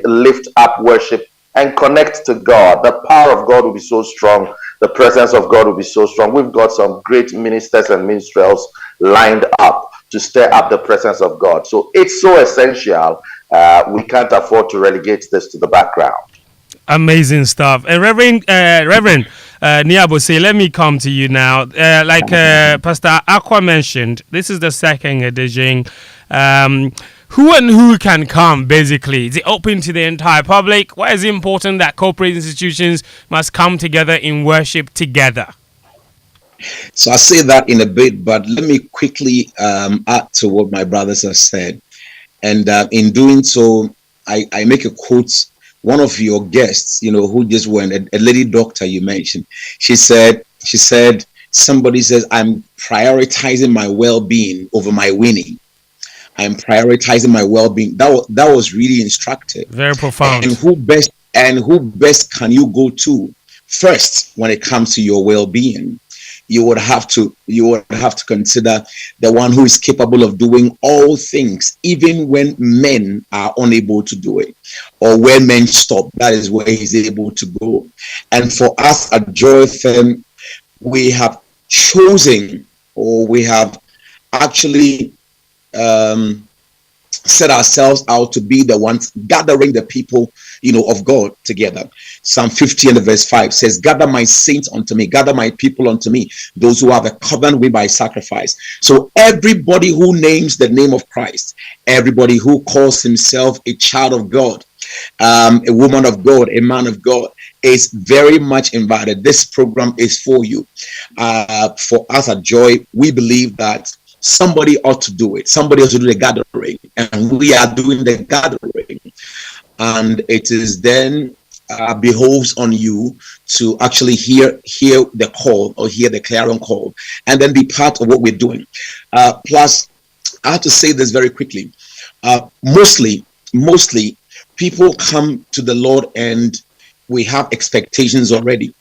lift up worship and connect to God. The power of God will be so strong. The presence of God will be so strong. We've got some great ministers and minstrels lined up to stir up the presence of God. So it's so essential. We can't afford to relegate this to the background. Amazing stuff. And Reverend Niabose, let me come to you now. Like Pastor Aqua mentioned, this is the second edition. Who and who can come, basically? Is it open to the entire public? Why is it important that corporate institutions must come together in worship together? So I'll say that in a bit, but let me quickly add to what my brothers have said. And in doing so, I make a quote. One of your guests, you know, who just went, a lady doctor you mentioned, she said, somebody says, I'm prioritizing my well-being over my winning. I'm prioritizing my well-being. That was really instructive. Very profound. And who best can you go to first when it comes to your well-being? You would have to consider the one who is capable of doing all things, even when men are unable to do it, or when men stop. That is where he's able to go. And for us at Joy FM, we have chosen, or we have actually set ourselves out to be the ones gathering the people, you know, of God together. Psalm 50 and verse 5 says, gather my saints unto me, gather my people unto me, those who have a covenant with by sacrifice. So everybody who names the name of Christ, everybody who calls himself a child of God, a woman of God, a man of God, is very much invited. This program is for you. For us at Joy, we believe that somebody ought to do it. Somebody ought to do the gathering, and we are doing the gathering. And it is then behoves on you to actually hear the call, or hear the clarion call, and then be part of what we're doing. Plus, I have to say this very quickly. Mostly people come to the Lord and we have expectations already.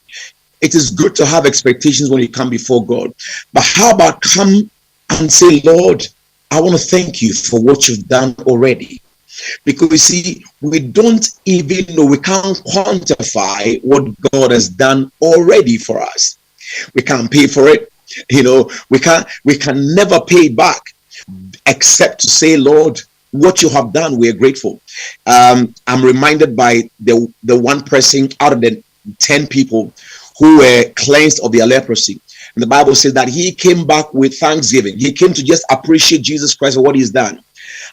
It is good to have expectations when you come before God, but how about come and say, Lord, I want to thank you for what you've done already. Because you see, we don't even know, we can't quantify what God has done already for us. We can't pay for it. We can never pay it back, except to say, Lord, what you have done, we are grateful. I'm reminded by the one person out of the 10 people who were cleansed of their leprosy. And the Bible says that he came back with thanksgiving. He came to just appreciate Jesus Christ for what he's done.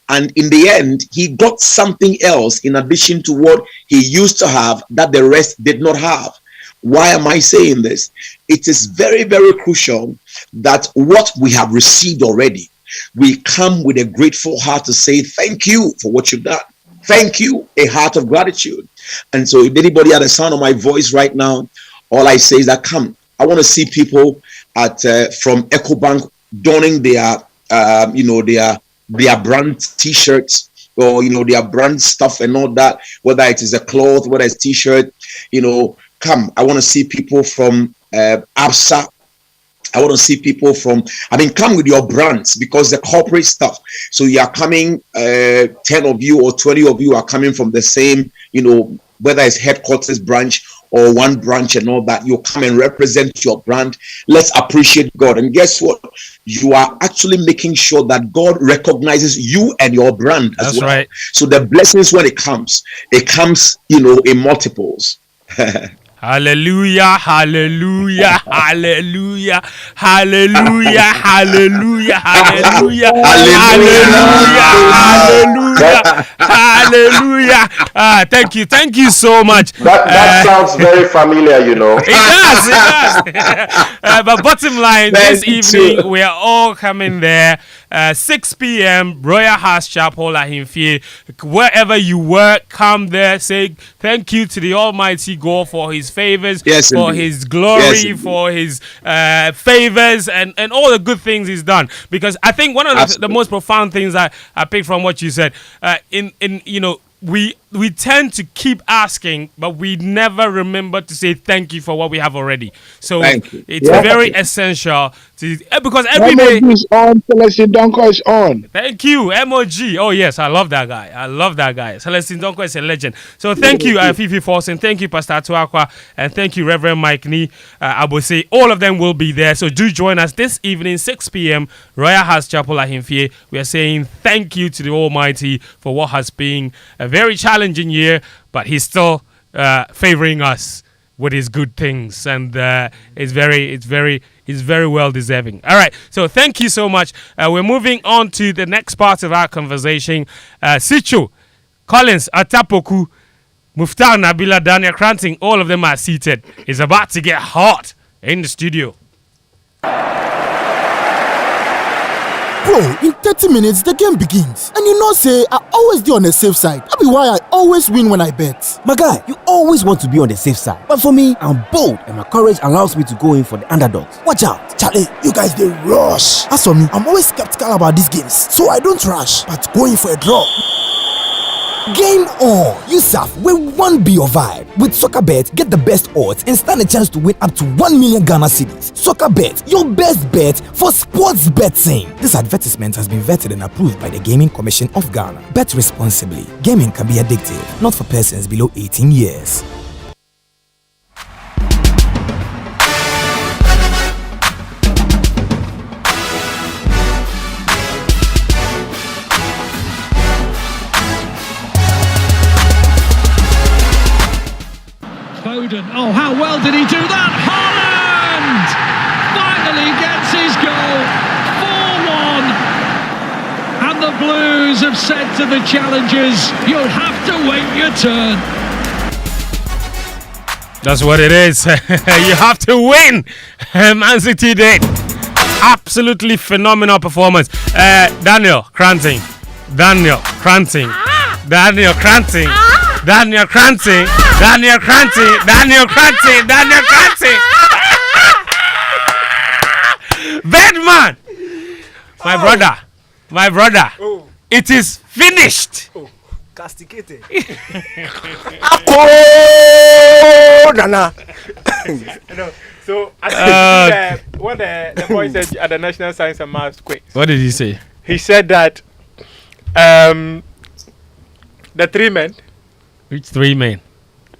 And in the end, he got something else in addition to what he used to have that the rest did not have. Why am I saying this? It is very, very crucial that what we have received already, we come with a grateful heart to say thank you for what you've done. Thank you, a heart of gratitude. And so if anybody had the sound of my voice right now, all I say is that come. I want to see people from EcoBank donning their brand t-shirts or their brand stuff and all that, whether it is a cloth, whether it's t-shirt, come. I want to see people from ABSA. I want to see people come with your brands, because the corporate stuff. So you are coming, 10 of you or 20 of you are coming from the same, whether it's headquarters branch or one branch and all that. You come and represent your brand. Let's appreciate God. And guess what? You are actually making sure that God recognizes you and your brand as well. Right. So the blessings, when it comes in multiples. Hallelujah, hallelujah, hallelujah, hallelujah, hallelujah, hallelujah, hallelujah, hallelujah. Thank you so much. That sounds very familiar, It does. But bottom line, this evening we are all coming there. 6 p.m. Royal House Chapel at Himfie. Wherever you work, come there. Say thank you to the Almighty God for His favors, for His glory, for His favors, and all the good things He's done. Because I think one of the most profound things I picked from what you said, we tend to keep asking, but we never remember to say thank you for what we have already. So it's very essential to, because every day. MOG is on. Celestine Donko is on. Thank you, MOG. Oh yes, I love that guy. Celestine Donko is a legend. So thank you, Fifi Forsen. Thank you, Pastor Tuakwa, and thank you, Reverend Mike Nee. I will say all of them will be there. So do join us this evening, 6 p.m. Royal House Chapel at Himfie. We are saying thank you to the Almighty for what has been a very challenging year, but He's still favoring us with His good things, and it's very well deserving. All right, so thank you so much. We're moving on to the next part of our conversation. Sitsofe, Collins, Atta, Poku, Muftawu, Nabila, Daniel, Koranteng, all of them are seated. It's about to get hot in the studio. Bro, in 30 minutes, the game begins. And you know, say, I always do on the safe side. That be why I always win when I bet. My guy, you always want to be on the safe side. But for me, I'm bold, and my courage allows me to go in for the underdogs. Watch out. Charlie, you guys, they rush. As for me, I'm always skeptical about these games. So I don't rush, but go in for a draw. Game on! Yusuf, where one be your vibe. With SoccerBet, get the best odds and stand a chance to win up to 1 million Ghana cedis. SoccerBet, your best bet for sports betting. This advertisement has been vetted and approved by the Gaming Commission of Ghana. Bet responsibly. Gaming can be addictive, not for persons below 18 years. Oh, how well did he do that? Haaland finally gets his goal. 4-1. And the Blues have said to the challengers, you'll have to wait your turn. That's what it is. You have to win. Man City did. Absolutely phenomenal performance. Daniel Koranteng. Daniel Koranteng. Bedman. My brother. Oh. It is finished. Oh. Castigated. Nana. So I think what the boy said at the National Science and Maths quiz. What did he say? He said that The 3 men. Which 3 men?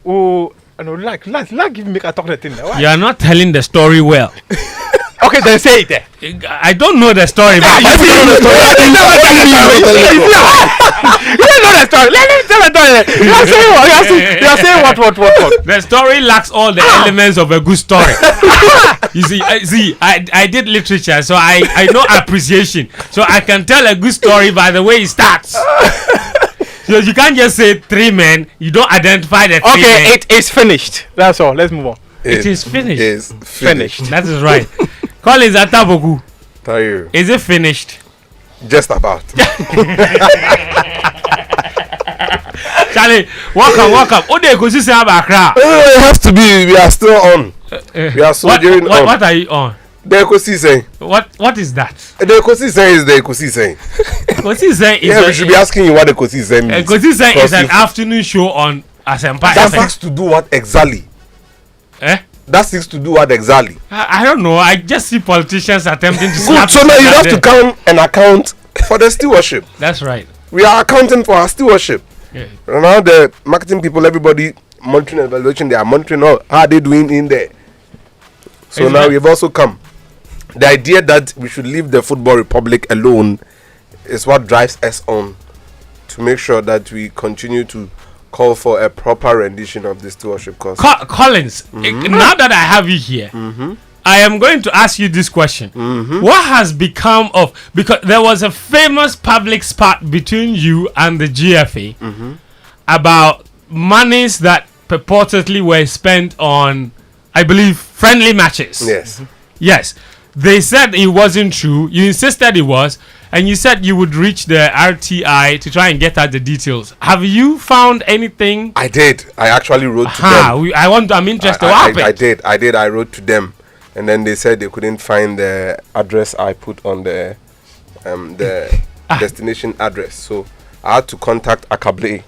Oh, no, like give me a talk the thing. You are not telling the story well. Okay, then say it there. I don't know the story, but You don't know the story. You don't know the story. Let him tell the story. You are saying what? The story lacks all the elements of a good story. You see, I did literature, so I know appreciation. So I can tell a good story by the way it starts. So you can't just say 3 men. You don't identify the 3 men. Okay, it is finished. That's all. Let's move on. It is finished. It is finished. That is right. Collins Atta Poku. Tahiru. Is it finished? Just about. Charlie, welcome. Ode Kosi say about Accra. It has to be. We are still on. We are soldiering on. What are you on? The Kosi saying. What is that? The Kosi saying is the Kosi saying. Kosi saying is. Yeah, we should be asking you what the Kosi saying means. Kosi saying is an afternoon show on Asempa. That has to do what exactly? That seems to do what exactly? I don't know. I just see politicians attempting to. Good. So now you have to count and account for the stewardship. That's right. We are accounting for our stewardship. Yeah. And now the marketing people, everybody monitoring and evaluation, they are monitoring how are they doing in there. So now we've also come. The idea that we should leave the Football Republic alone is what drives us on to make sure that we continue to call for a proper rendition of this stewardship course. Collins, now that I have you here, I am going to ask you this question. What has become of, because there was a famous public spat between you and the GFA about monies that purportedly were spent on, I believe, friendly matches. Yes. They said it wasn't true. You insisted it was. And you said you would reach the RTI to try and get out the details. Have you found anything? I did. I actually wrote to them. I'm interested. What happened? I did. I wrote to them. And then they said they couldn't find the address I put on the destination address. So I had to contact Abdulai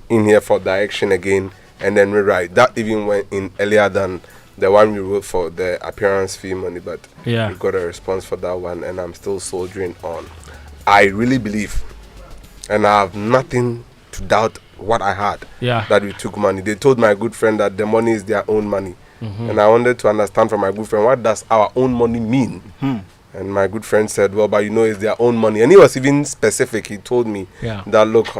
in here for direction again and then rewrite. That even went in earlier than the one we wrote for the appearance fee money, but we got a response for that one, and I'm still soldiering on. I really believe, and I have nothing to doubt what I had, that we took money. They told my good friend that the money is their own money, and I wanted to understand from my good friend, what does our own money mean? And my good friend said, well, but it's their own money. And he was even specific. He told me that, look,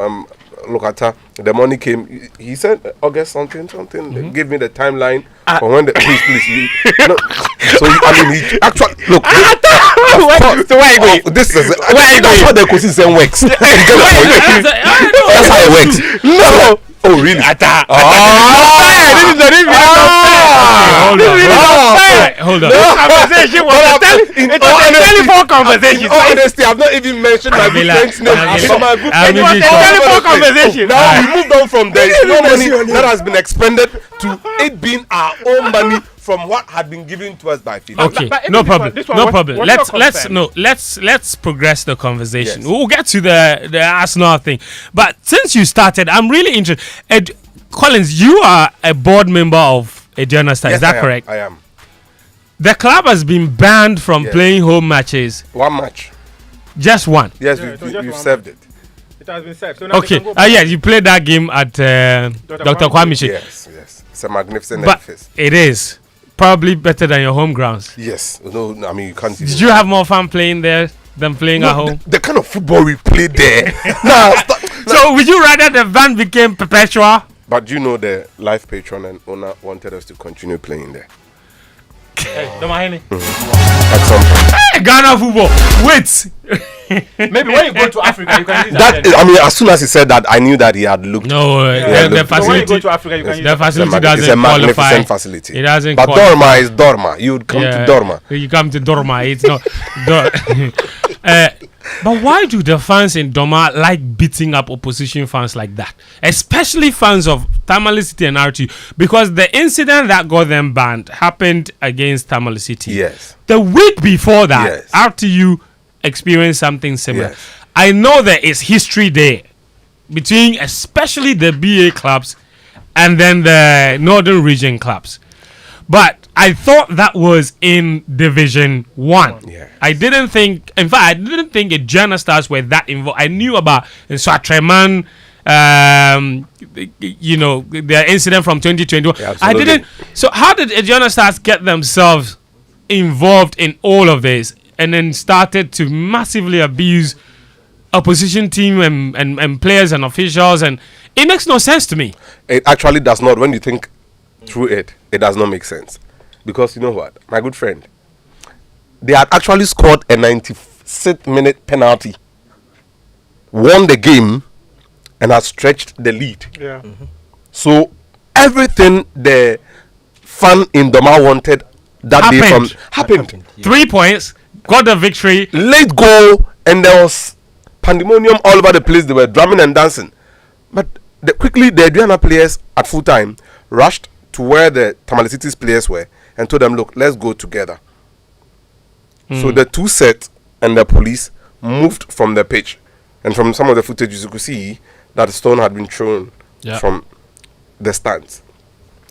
Atta, the money came. He said August something. They gave me the timeline for when the please. No. So he actually look. So where are you going? This is that's how the ecosystem works. That's how it works. No. Oh really? Atta. Hold on. Conversation was a telephone conversation. In all honesty, I've not even mentioned my good friend's name. It was a telephone conversation. Now we moved on from there. No money that has been expended to it being our own money from what had been given to us by FIFA. Okay, no problem. Let's progress the conversation. Yes. We'll get to the Arsenal thing. But since you started, I'm really interested. Collins, you are a board member of a journal star. Is that correct? I am. The club has been banned from playing home matches. One match. Just one. Yes, we've served it. It has been served. So okay. You played that game at Dr. Kwame. Yes. It's a magnificent edifice. It is probably better than your home grounds. Yes. No, I mean you can't. Did you have more fun playing there than playing at home? The kind of football we played there. So would you rather the ban became perpetual? But you know the life patron and owner wanted us to continue playing there. At some point. Ghana football. Wait. Maybe when you go to Africa, you can use that. I mean, as soon as he said that, I knew that he had looked. No, the facility. So when you go to Africa, you can use the facility doesn't It's a magnificent qualify. facility. It doesn't. But Dorma is Dorma. You would come to Dorma. You come to Dorma. It's not. But why do the fans in Dorma like beating up opposition fans like that? Especially fans of Tamale City and RTU. Because the incident that got them banned happened against Tamale City. Yes. The week before that, RTU experienced something similar. Yes. I know there is history there between especially the BA clubs and then the Northern Region clubs. But I thought that was in Division 1. Yes. I didn't think the Journal Stars were that involved. I knew about Swatreman you know, the incident from 2021. Yeah, I didn't. So how did Aduana Stars get themselves involved in all of this and then started to massively abuse opposition team and players and officials? And it makes no sense to me. It actually does not. When you think through it, it does not make sense. Because you know what, my good friend, they had actually scored a 96th minute penalty, won the game, and had stretched the lead. Yeah. So everything the fan in Doma wanted that day from happened. 3 points, got the victory, late goal, and there was pandemonium all over the place. They were drumming and dancing. But quickly, the Aduana players at full time rushed to where the Tamale City's players were and told them, look, let's go together. So the two sets and the police moved from the pitch. And from some of the footage, you could see that a stone had been thrown from the stands.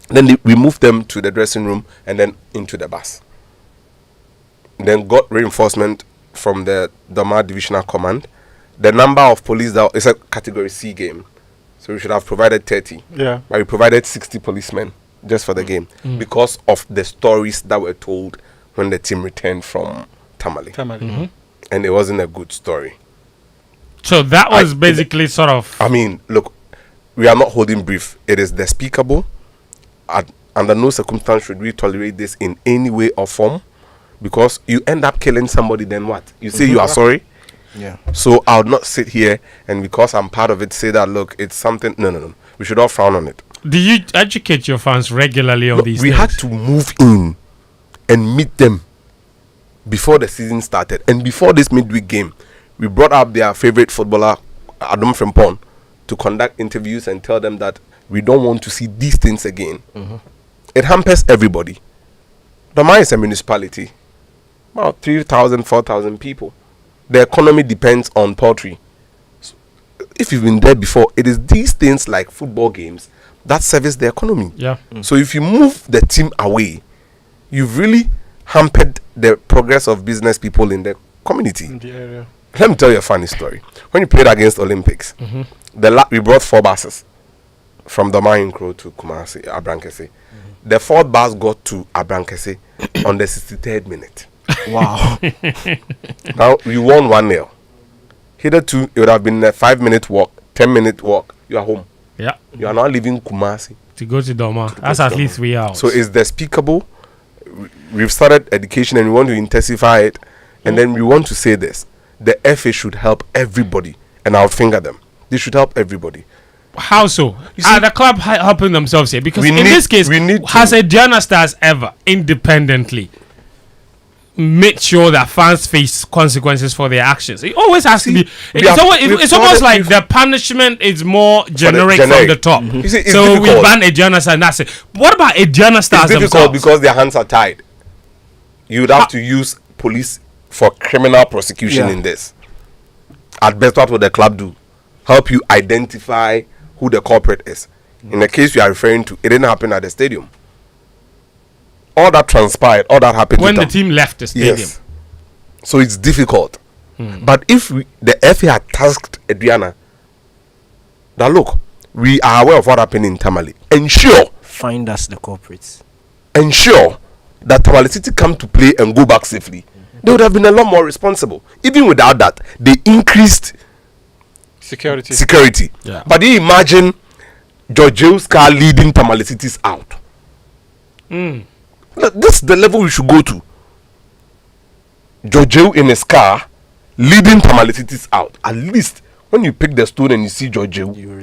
Then we moved them to the dressing room and then into the bus. Then got reinforcement from the Doma Divisional Command. The number of police, it's a category C game. So we should have provided 30. Yeah. But we provided 60 policemen just for the game because of the stories that were told when the team returned from Tamale. And it wasn't a good story. So that was basically sort of... I mean, look, we are not holding brief. It is despicable. Under no circumstance should we tolerate this in any way or form. Because you end up killing somebody, then what? You say you are sorry? Yeah. So I would not sit here and because I'm part of it say that, look, it's something... No. We should all frown on it. Do you educate your fans regularly on these things? We had to move in and meet them before the season started. And before this midweek game, we brought up their favorite footballer, Adam Frempong, to conduct interviews and tell them that we don't want to see these things again. It hampers everybody. Doma is a municipality. About 3,000, 4,000 people. The economy depends on poultry. So if you've been there before, it is these things like football games that service the economy. Yeah. So if you move the team away, you've really hampered the progress of business people in the community. In the area. Let me tell you a funny story. When you played against Olympics, we brought 4 buses from Doma Incro to Kumasi, Abrankese. The 4th bus got to Abrankese on the 63rd minute. Wow. Now, we won 1-0. Hitherto, it would have been a 5-minute walk, 10-minute walk. You are home. Yeah. You are now leaving Kumasi. To go to Doma. That's at least 3 hours. So it's despicable. We've started education and we want to intensify it. And then we want to say this. The FA should help everybody. And I'll finger them. They should help everybody. How so? Are the club helping themselves here? Because in this case, has Aduana Stars ever independently made sure that fans face consequences for their actions? It always has to be. It's almost like the punishment is more generic from the top. So we ban Aduana Stars and that's it. What about Aduana Stars themselves? It's difficult because their hands are tied. You would have to use police for criminal prosecution in this. At best, what would the club do? Help you identify who the culprit is. In the case you are referring to, it didn't happen at the stadium. All that transpired, all that happened when the team left the stadium. Yes. So it's difficult. But if the FA had tasked Aduana, that look, we are aware of what happened in Tamale. Ensure. Find us the culprits. Ensure that Tamale City come to play and go back safely. They would have been a lot more responsible. Even without that, they increased security. Yeah. But you imagine Georgiou's car leading Tamale Cities out. This is the level we should go to. Georgiou in his car leading Tamale Cities out. At least when you pick the stone and you see Georgiou, you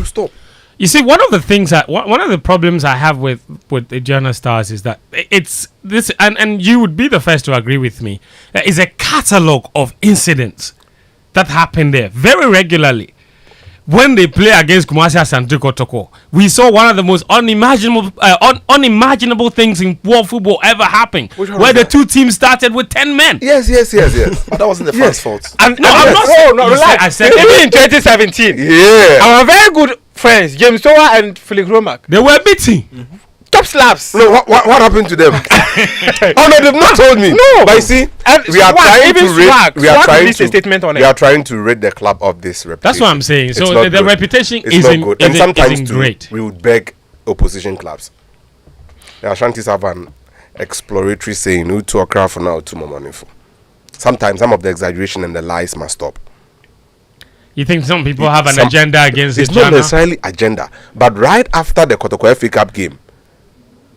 stop. You see, one of the things one of the problems I have with the Aduana Stars is that it's this, and you would be the first to agree with me. Is a catalogue of incidents that happen there very regularly. When they play against Kumasi Asante Kotoko, we saw one of the most unimaginable things in world football ever happen, where the two teams started with 10 men. Yes. But that wasn't the first fault. I'm not relax. I said even in 2017. Yeah. Our very good friends, James Towa and Philip Romack, they were beating. stop slaps. No, what happened to them? Oh no, they've not told me. No, but you see, we are trying to rate. We are trying to statement on it. We are trying to rate the club of this reputation. That's what I'm saying. So the reputation isn't good, and sometimes great. We would beg opposition clubs. The Ashantis have an exploratory saying: "Who to a crowd for now, too more money for." Sometimes some of the exaggeration and the lies must stop. You think some people have an agenda against it? It's not necessarily agenda, but right after the Kotoko FA Cup game,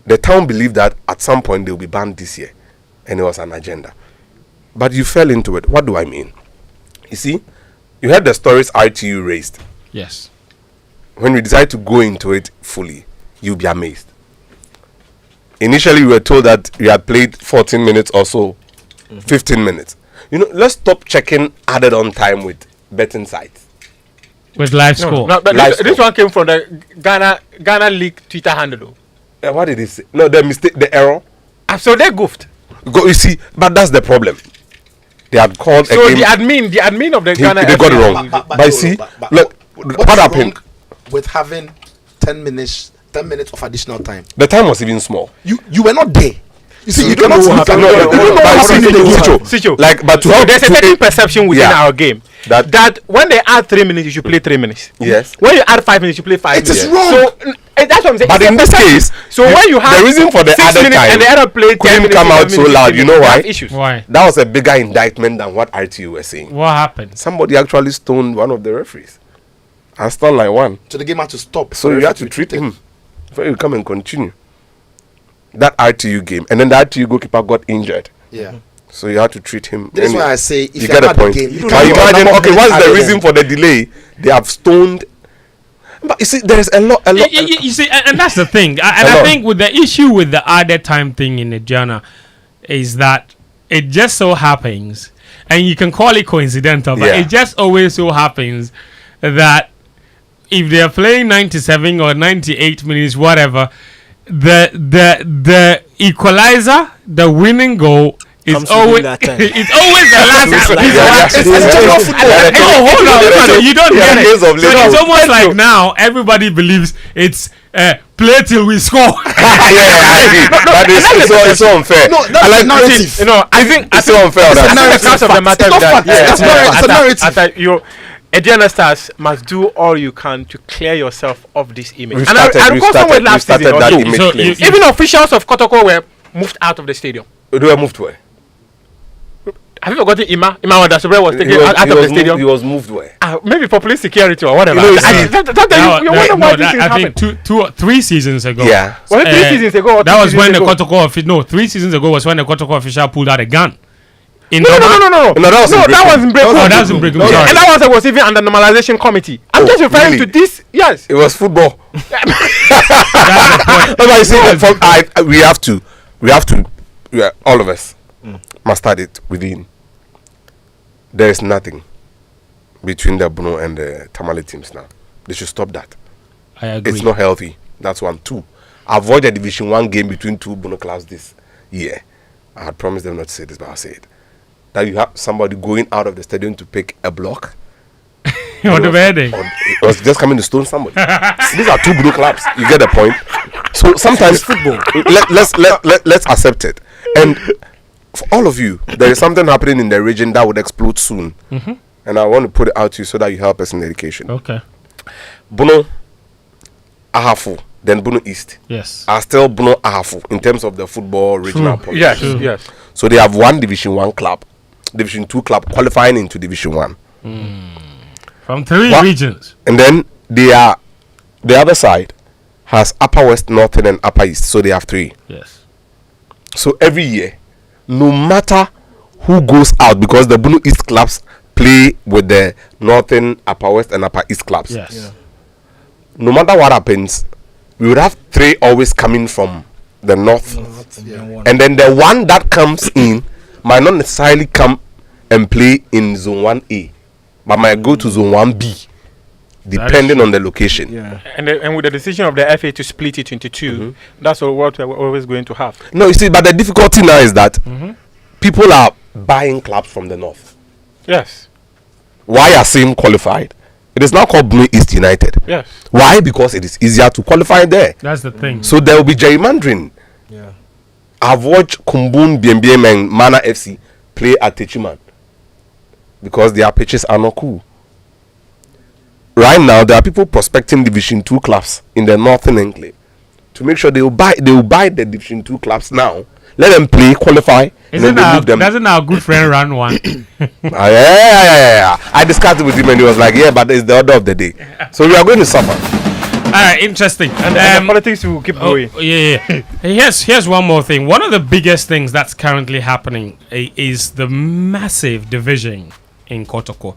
the town believed that at some point they will be banned this year, and it was an agenda. But you fell into it. What do I mean? You see, you heard the stories RTU raised. Yes. When we decide to go into it fully, you'll be amazed. Initially, we were told that we had played 14 minutes or so, 15 minutes. You know, let's stop checking added on time with betting sites. With live score. No, but this one came from the Ghana League Twitter handle. What did he say? No, the mistake, the error. So they goofed. You see, but that's the problem. They had called. So the admin of the Ghana. They got it wrong. But see, look, what happened with having 10 minutes of additional time? The time was even small. You were not there. You see, you don't cannot. Like, but there's a certain perception within our game that when they add 3 minutes, you should play 3 minutes. Yes. When you add 5 minutes, you play 5 minutes. It is wrong. So that's what I'm saying. But in this case, so when you have the reason for the added time and the other play 10 minutes, come out so loud. You know why? Issues. Why? That was a bigger indictment than what RTU were saying. What happened? Somebody actually stoned one of the referees. And stoned like one. So the game had to stop. So you had to treat him before you come and continue. That RTU game, and then the RTU goalkeeper got injured. Yeah. So you had to treat him. That's why I say if you get a point. Game, but imagine, okay, what's the reason for the delay? They have stoned. But you see, there is a lot. You see, and that's the thing. I think with the issue with the added time thing in the journal is that it just so happens, and you can call it coincidental, but it just always so happens that if they are playing 97 or 98 minutes, whatever, the equalizer, the winning goal is always it's always the last. Hold on, you don't get it. So it's almost like now everybody believes it's play till we score. But it's so unfair. No, that's narrative. I think it's so unfair. That's of the matter. That's narrative. Ediana Stars must do all you can to clear yourself of this image. And I recall somewhere last season, even officials of Kotoko were moved out of the stadium. They were moved where? Have you forgotten Ima Wadasobre was taken out of the stadium? He was moved where? Maybe for police security or whatever. I think 2 or 3 seasons ago. Yeah. Was it 3 seasons ago? That was when the Kotoko official. No, 3 seasons ago was when the Kotoko official pulled out a gun. No, that was in Breakum. Oh, that was in Breakum. And that was even under normalization committee. I'm just referring to this. Yes, it was football. We have to. All of us must start it within. There is nothing between the Bruno and the Tamale teams now. They should stop that. I agree. It's not healthy. That's 1. 2. Avoid a Division 1 game between 2 Bruno clubs this year. I had promised them not to say this, but I'll say it. That you have somebody going out of the stadium to pick a block. It was just coming to stone somebody. These are 2 blue clubs. You get the point. So sometimes football. Let's accept it. And for all of you, there is something happening in the region that would explode soon. Mm-hmm. And I want to put it out to you so that you help us in education. Okay. Bono Ahafu, then Bono East. Yes. Are still Bono Ahafu in terms of the football regional politics. Yes. So they have 1 Division 1 club. Division 2 club qualifying into Division 1 from 3 regions, and then they are the other side has Upper West, Northern, and Upper East, so they have 3. Yes. So every year, no matter who goes out, because the Blue East clubs play with the Northern, Upper West, and Upper East clubs. Yes. Yeah. No matter what happens, we would have 3 always coming from the north. And then the one that comes in might not necessarily come and play in Zone 1A, but might go to Zone 1B, depending on the location. Yeah. And with the decision of the FA to split it into 2, that's what we're always going to have. No, you see, but the difficulty now is that people are buying clubs from the north. Yes. Why are same qualified? It is now called Blue East United. Yes. Why? Because it is easier to qualify there. That's the thing. So there will be gerrymandering. Yeah. I've watched Kumbun, BMBM, and Mana FC play at Techiman because their pitches are not cool. Right now, there are people prospecting Division 2 clubs in the Northern Enclave to make sure they will buy the Division 2 clubs now. Let them play, qualify, doesn't our good friend run one? Yeah. I discussed it with him and he was like, yeah, but it's the order of the day. So we are going to suffer. All right, interesting. And the politics will keep going. Yeah. Here's one more thing. One of the biggest things that's currently happening is the massive division in Kotoko.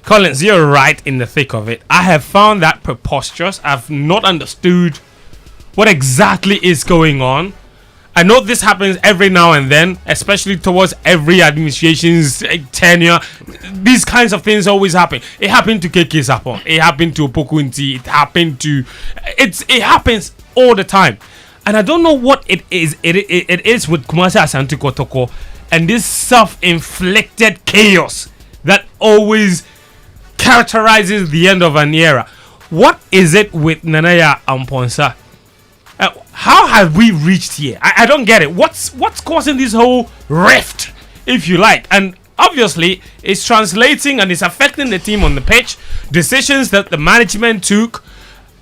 Collins, you're right in the thick of it. I have found that preposterous. I've not understood what exactly is going on. I know this happens every now and then, especially towards every administration's tenure. These kinds of things always happen. It happened to KK Sapon. It happened to Poku Nti. It happens all the time. And I don't know what it is. It is with Kumasi Asante Kotoko and this self-inflicted chaos that always characterizes the end of an era. What is it with Nanaya Amponsa? How have we reached here? I don't get it. What's causing this whole rift, if you like? And obviously, it's translating and it's affecting the team on the pitch. Decisions that the management took,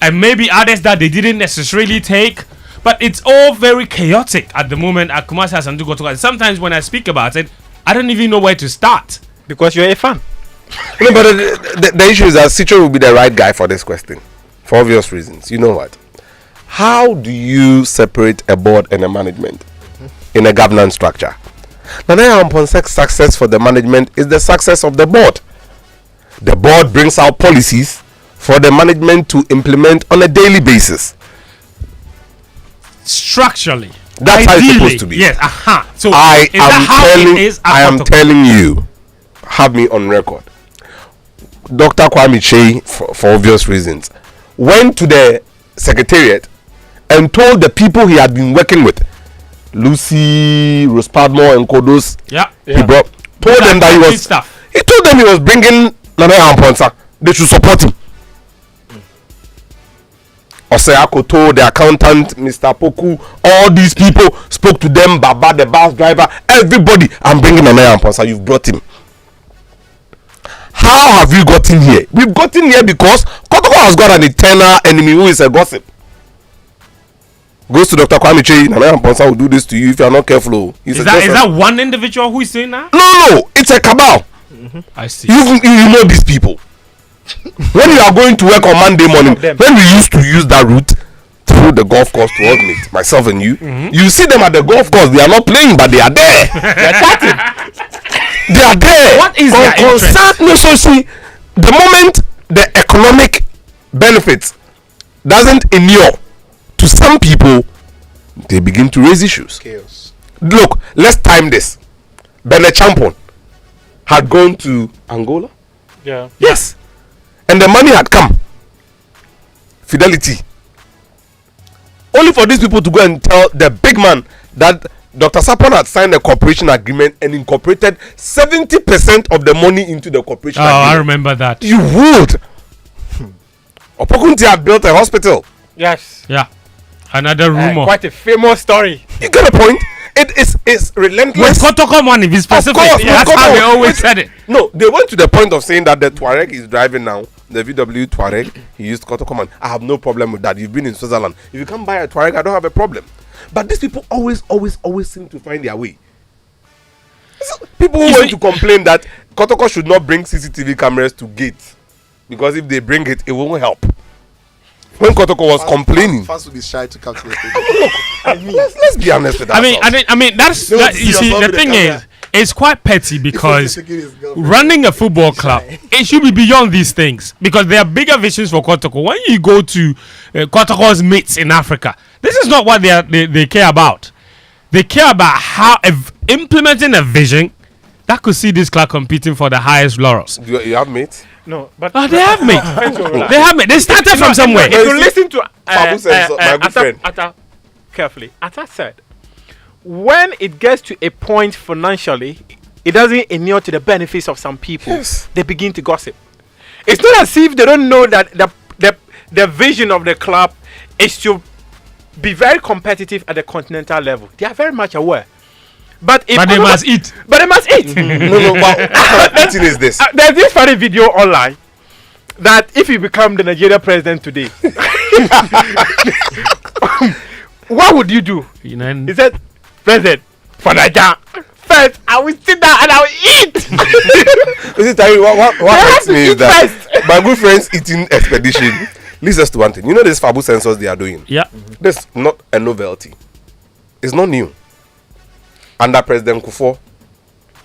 and maybe others that they didn't necessarily take. But it's all very chaotic at the moment at Kumasi Asante Kotoko. Sometimes when I speak about it, I don't even know where to start. Because you're a fan. No, but the issue is that Sitsofe will be the right guy for this question, for obvious reasons. You know what? How do you separate a board and a management in a governance structure? Nanaya Amponsek's success for the management is the success of the board. The board brings out policies for the management to implement on a daily basis. Structurally. That's how it's supposed to be. Yes, So I am telling you, have me on record. Dr. Kwame Che, for obvious reasons, went to the secretariat and told the people he had been working with, Lucy, Rose Padmore, and Kodos. He told them that he told them he was bringing Nanaya Amponsa. They should support him. Oseako told the accountant, Mr. Poku, all these people spoke to them, Baba, the bus driver, everybody. I'm bringing Nanaya Amponsa. You've brought him. How have you gotten here? We've gotten here because Kotoko has got an eternal enemy who is a gossip. Goes to Dr. Kwame Che, Nanaya Amponsa will do this to you if you are not careful. Is that one individual who is saying that? No, it's a cabal. I see. You know these people. When you are going to work on Monday morning, when we used to use that route through the golf course to Alternate, myself and you, you see them at the golf course. They are not playing, but they are there. They are chatting. They are there. What is their interest? No, so see, the moment the economic benefits doesn't inure to some people, they begin to raise issues. Chaos. Look, let's time this. Bene Champon had gone to Angola. Yeah. Yes. And the money had come. Fidelity. Only for these people to go and tell the big man that Dr. Sapon had signed a cooperation agreement and incorporated 70% of the money into the cooperation agreement. I remember that. You would. Poku Nti had built a hospital. Yes. Yeah. Another rumor. Quite a famous story. You get a point? It is relentless. With Kotoko money, be specific. That's how they always said it. No, they went to the point of saying that the Tuareg is driving now. The VW Tuareg, he used Kotoko money. I have no problem with that. You've been in Switzerland. If you come buy a Tuareg, I don't have a problem. But these people always seem to find their way. People who want to complain that Kotoko should not bring CCTV cameras to gates because if they bring it, it won't help. When Kotoko was complaining, fans will be shy to come to the stadium. Let's be honest with that. I mean, that's that, you see. The thing is, it's quite petty because running a football club, it should be beyond these things because there are bigger visions for Kotoko. When you go to Kotoko's mates in Africa, this is not what they care about. They care about how implementing a vision that could see this club competing for the highest laurels. You have mates? No, but they have mates. They have mates. They started from somewhere. If you listen to my good friend Atta carefully, Atta said, when it gets to a point financially, it doesn't inure to the benefits of some people. Yes. They begin to gossip. It's not as if they don't know that the vision of the club is to be very competitive at the continental level. They are very much aware. But they must eat. But they must eat. No. But the thing is this. There's this funny video online that if you become the Nigeria president today, what would you do? He said, President, for Nigeria, first I will sit down and I will eat. Is it Tahiru? What hurts me is that my good friends eating expedition leads us to one thing. You know this Fabu census they are doing? Yeah. This is not a novelty. It's not new. Under President Kufuor,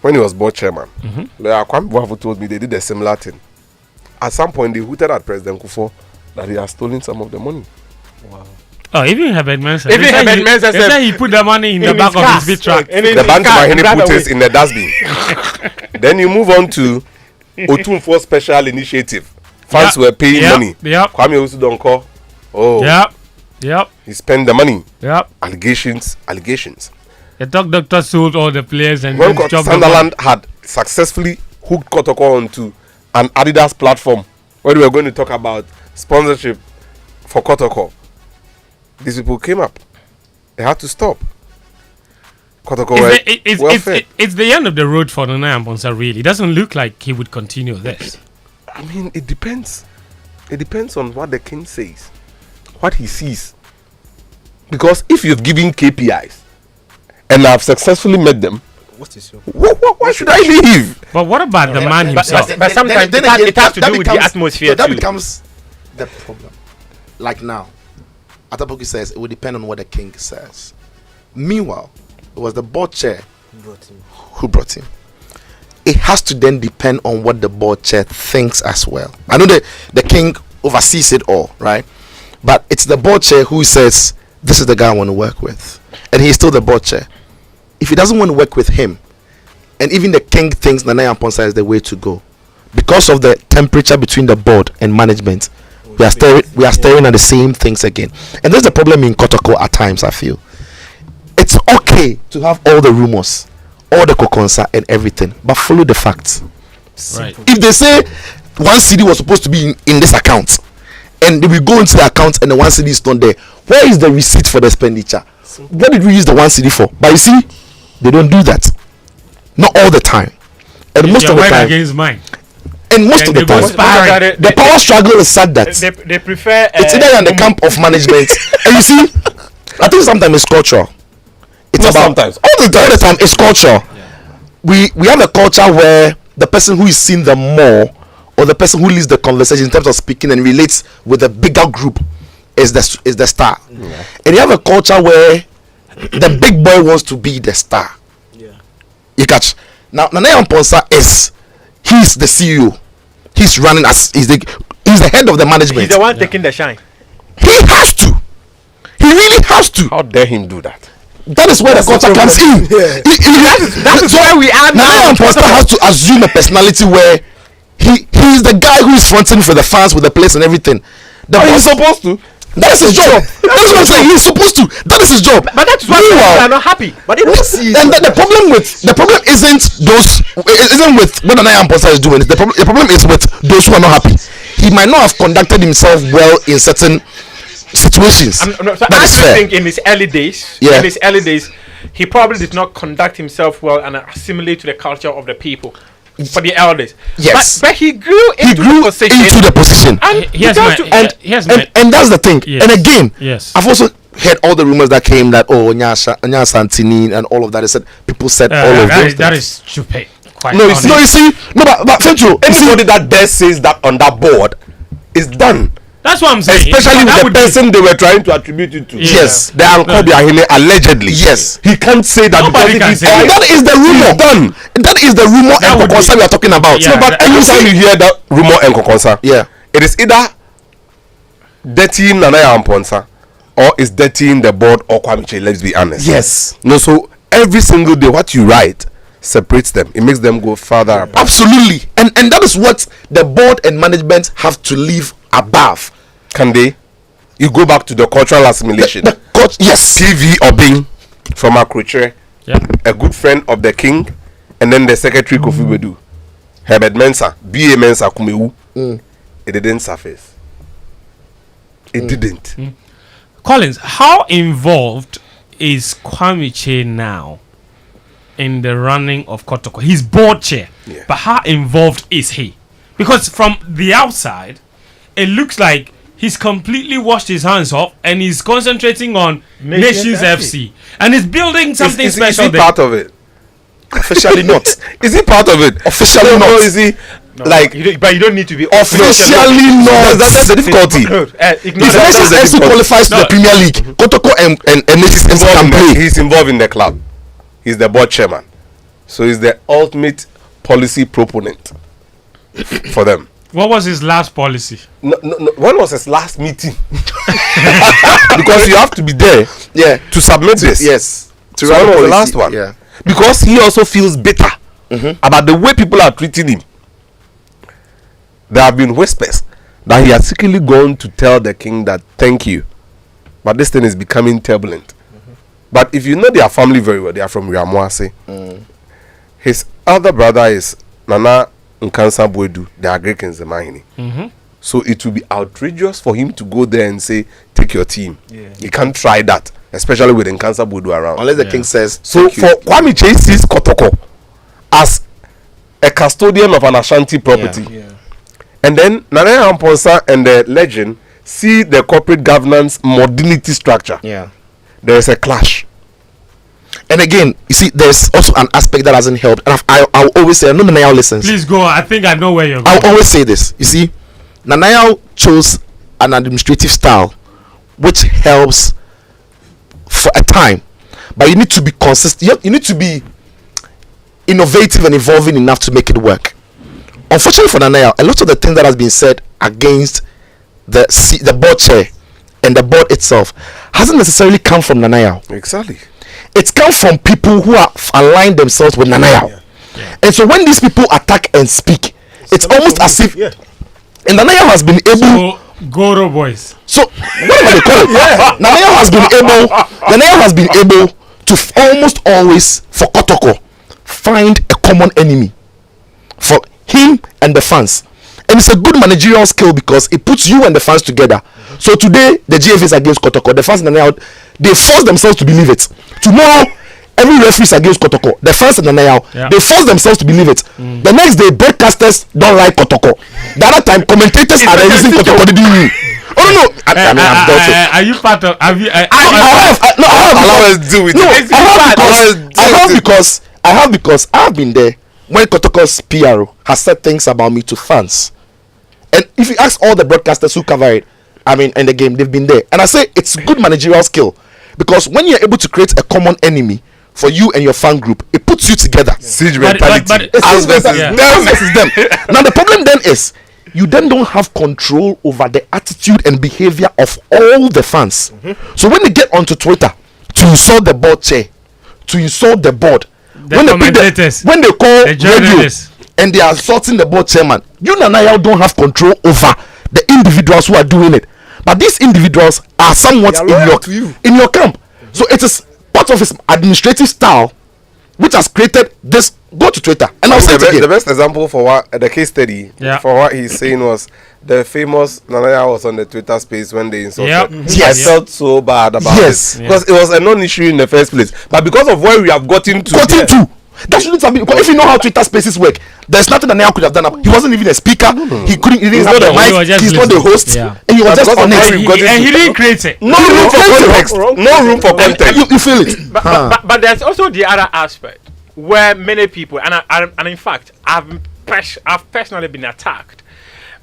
when he was board chairman, Kwame Boafu told me they did a similar thing. At some point, they hooted at President Kufuor that he has stolen some of the money. Wow. Oh, even Herbert Mensah. Even Herbert Mensah said he put the money in the back of his big truck. The Bantu Mahini put it in the dustbin. Then you move on to Otunfo Special Initiative. Funds were paying money. Kwame Osudonko. Oh. Yep. He spent the money. Yep. Allegations. The dog doctor sold all the players and when Sunderland had successfully hooked Kotoko onto an Adidas platform where we were going to talk about sponsorship for Kotoko, these people came up. They had to stop. Kotoko it's the end of the road for Nana Amponsa, really. It doesn't look like he would continue this. I mean, it depends. It depends on what the king says, what he sees. Because if you've given KPIs and I've successfully met them, why should I leave? But what about the man himself? But sometimes it has to do with the atmosphere. That becomes the problem. Like now, Poku says it will depend on what the king says. Meanwhile, it was the board chair who brought him. It has to then depend on what the board chair thinks as well. I know the king oversees it all, right? But it's the board chair who says, this is the guy I want to work with. And he's still the board chair. If he doesn't want to work with him, and even the king thinks Nana Amponsa is the way to go, because of the temperature between the board and management, we are staring at the same things again. And there's the problem in Kotoko at times, I feel. It's okay to have all the rumors, all the kokonsa and everything, but follow the facts. Right. If they say 1 CD was supposed to be in this account, and we go into the account and the 1 CD is not there, where is the receipt for the expenditure? What did we use the 1 CD for? But you see, they don't do that. Not all the time. And most of the time. Against mine. And most of the time, the power struggle is such that they prefer. It's either in the camp of management, and you see, I think sometimes it's cultural. It's not about sometimes. All the time it's cultural. Yeah. We have a culture where the person who is seen the more, or the person who leads the conversation in terms of speaking and relates with a bigger group, is the star. Yeah. And you have a culture where the big boy wants to be the star. Yeah. You catch? Now Nana Amponsa he's the CEO. He's running he's the head of the management. He's the one taking the shine. He has to. He really has to. How dare him do that? That is where the culture comes in. Yeah. That is why we are now. Amponsa has to assume a personality where he is the guy who is fronting for the fans with the place and everything. He's supposed to. That is his job. That is what I'm saying. He's supposed to. That is his job. But that's why people are not happy. But they don't see. And the problem isn't with what Nana Amponsa is doing. The problem is with those who are not happy. He might not have conducted himself well in certain situations. I think in his early days, he probably did not conduct himself well and assimilate to the culture of the people. For the elders, yes, but he grew into the position, and that's the thing. Yes. And again, yes, I've also heard all the rumors that came that Nyasa Santini and all of that. People said all of that is stupid. You see, but Fentuo, anybody that dare says that on that board is done. That's what I'm saying. Especially with the person they were trying to attribute it to. Yes. The Uncle Biahime allegedly. Yes. He can't say that. Nobody can say that. That is the rumor. Done. That is the rumor and Kokonsa we are talking about. Yeah, but every time you hear that rumor and Kokonsa, it is either dirtying Nana Amponsa or it's dirtying the board or Kwamiche, let's be honest. Yes. No, so every single day what you write separates them. It makes them go further apart. Absolutely. And that is what the board and management have to live above. Can they? You go back to the cultural assimilation. Yes. TV Obing from Akroche, a good friend of the king, and then the secretary Kofi Bedu, Herbert Mensah, B.A. Mensah Kumewu, Mm. It didn't surface. It didn't. Collins, how involved is Kwame Che now in the running of Kotoko? He's board chair, but how involved is he? Because from the outside, it looks like he's completely washed his hands off and he's concentrating on Nations FC. And he's building something special. Is he part of it? Officially not. Is he part of it? Officially not. Is he? No, like, but you don't need to be officially not. That's the difficulty. If Nations FC qualifies to the Premier League, Kotoko and Nations FC can play. He's involved in the club. He's the board chairman. So he's the ultimate policy proponent for them. What was his last policy? No. When was his last meeting? Because you have to be there to submit this. Yes. So when was the last one? Yeah. Because he also feels bitter about the way people are treating him. There have been whispers that he has secretly gone to tell the king that thank you. But this thing is becoming turbulent. But if you know their family very well, they are from Riamuase. His other brother is Nana Nkansa Bwedu, the Agric in Zemahini. So it will be outrageous for him to go there and say, take your team. He can't try that, especially with Nkansa Bwedu around. Unless the king says. So for Kwame Che sees Kotoko as a custodian of an Ashanti property. And then Nana Amponsa and the legend see the corporate governance modernity structure. There is a clash. And again, you see, there's also an aspect that hasn't helped. And I'll always say, I know Nanayao listens. Please go. I think I know where you're going. I'll always say this. You see, Nanayao chose an administrative style which helps for a time. But you need to be consistent. You need to be innovative and evolving enough to make it work. Unfortunately for Nanayao, a lot of the things that has been said against the board chair and the board itself hasn't necessarily come from Nanayao. Exactly. It's come from people who have aligned themselves with Nanayao. And so when these people attack and speak, it's almost as if and Nanayao has been able Goro boys. So whatever they call it, Nanayao has been able to almost always for Kotoko find a common enemy for him and the fans. And it's a good managerial skill because it puts you and the fans together. So today the GF is against Kotoko. The fans they force themselves to believe it. Tomorrow every referee is against Kotoko. The fans in Nanayao, they force themselves to believe it. The next day broadcasters don't like Kotoko. The other time commentators are using Kotoko. Did you? Oh no! Are you part of? Have you? I have because I've been there when Kotoko's PRO has said things about me to fans. And if you ask all the broadcasters who cover it, I mean, in the game, they've been there. And I say it's good managerial skill because when you're able to create a common enemy for you and your fan group, it puts you together. Siege mentality. Us versus them. Now the problem then is you then don't have control over the attitude and behavior of all the fans. So when they get onto Twitter to insult the board chair, to insult the board, when they call radio and they are assaulting the board chairman, you and I don't have control over the individuals who are doing it. But these individuals are somewhat in your camp. So it is part of his administrative style which has created this. Go to Twitter and I'll say it again. The best example for what the case study for what he's saying was the famous Nanaya was on the Twitter space when they insulted. I felt so bad about it because it was a non-issue in the first place. But because of where we have gotten to. That shouldn't have been, because if you know how Twitter spaces work, there's nothing that Nanaya could have done. He wasn't even a speaker. He didn't have the mic. He's not the host. And he was just on it. And he didn't create it. No room for context. No room for context. You feel it. But there's also the other aspect where many people, and in fact, I've personally been attacked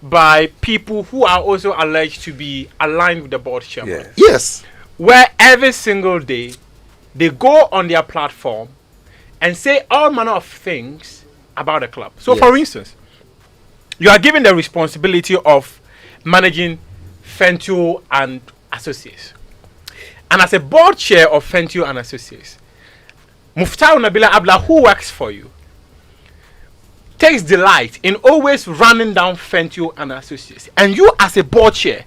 by people who are also alleged to be aligned with the board chairman. Yes. Where every single day they go on their platform and say all manner of things about the club. So, for instance, you are given the responsibility of managing Fentuo and Associates. And as a board chair of Fentuo and Associates, Muftawu Nabila Abdulai, who works for you, takes delight in always running down Fentuo and Associates. And you as a board chair,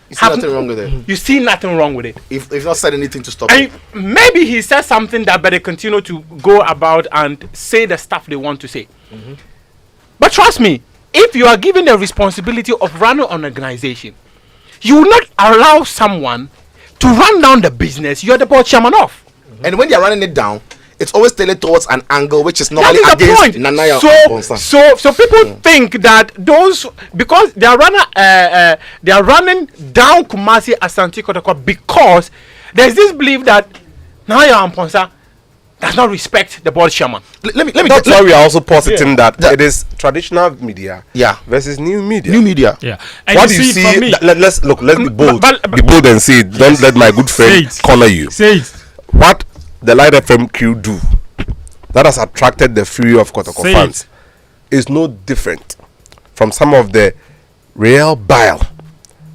you see nothing wrong with it. You see nothing wrong with it. If not said anything to stop it. Maybe he said something that better continue to go about and say the stuff they want to say. But trust me, if you are given the responsibility of running an organization, you will not allow someone to run down the business you are the board chairman of. And when they are running it down, it's always tailored towards an angle which is normally that is the against point. Nanaya. So people think that those, because they are running down Kumasi Asante Kotoko, because there's this belief that Nanaya Amponsa does not respect the board chairman. That's why we are also positing that it is traditional media versus new media. New media. Yeah. And what do you see? Let's be bold. Be bold and say it. Don't let my good friend corner you. Say it. What the Light FM crew do that has attracted the fury of Kotoko fans is no different from some of the real bile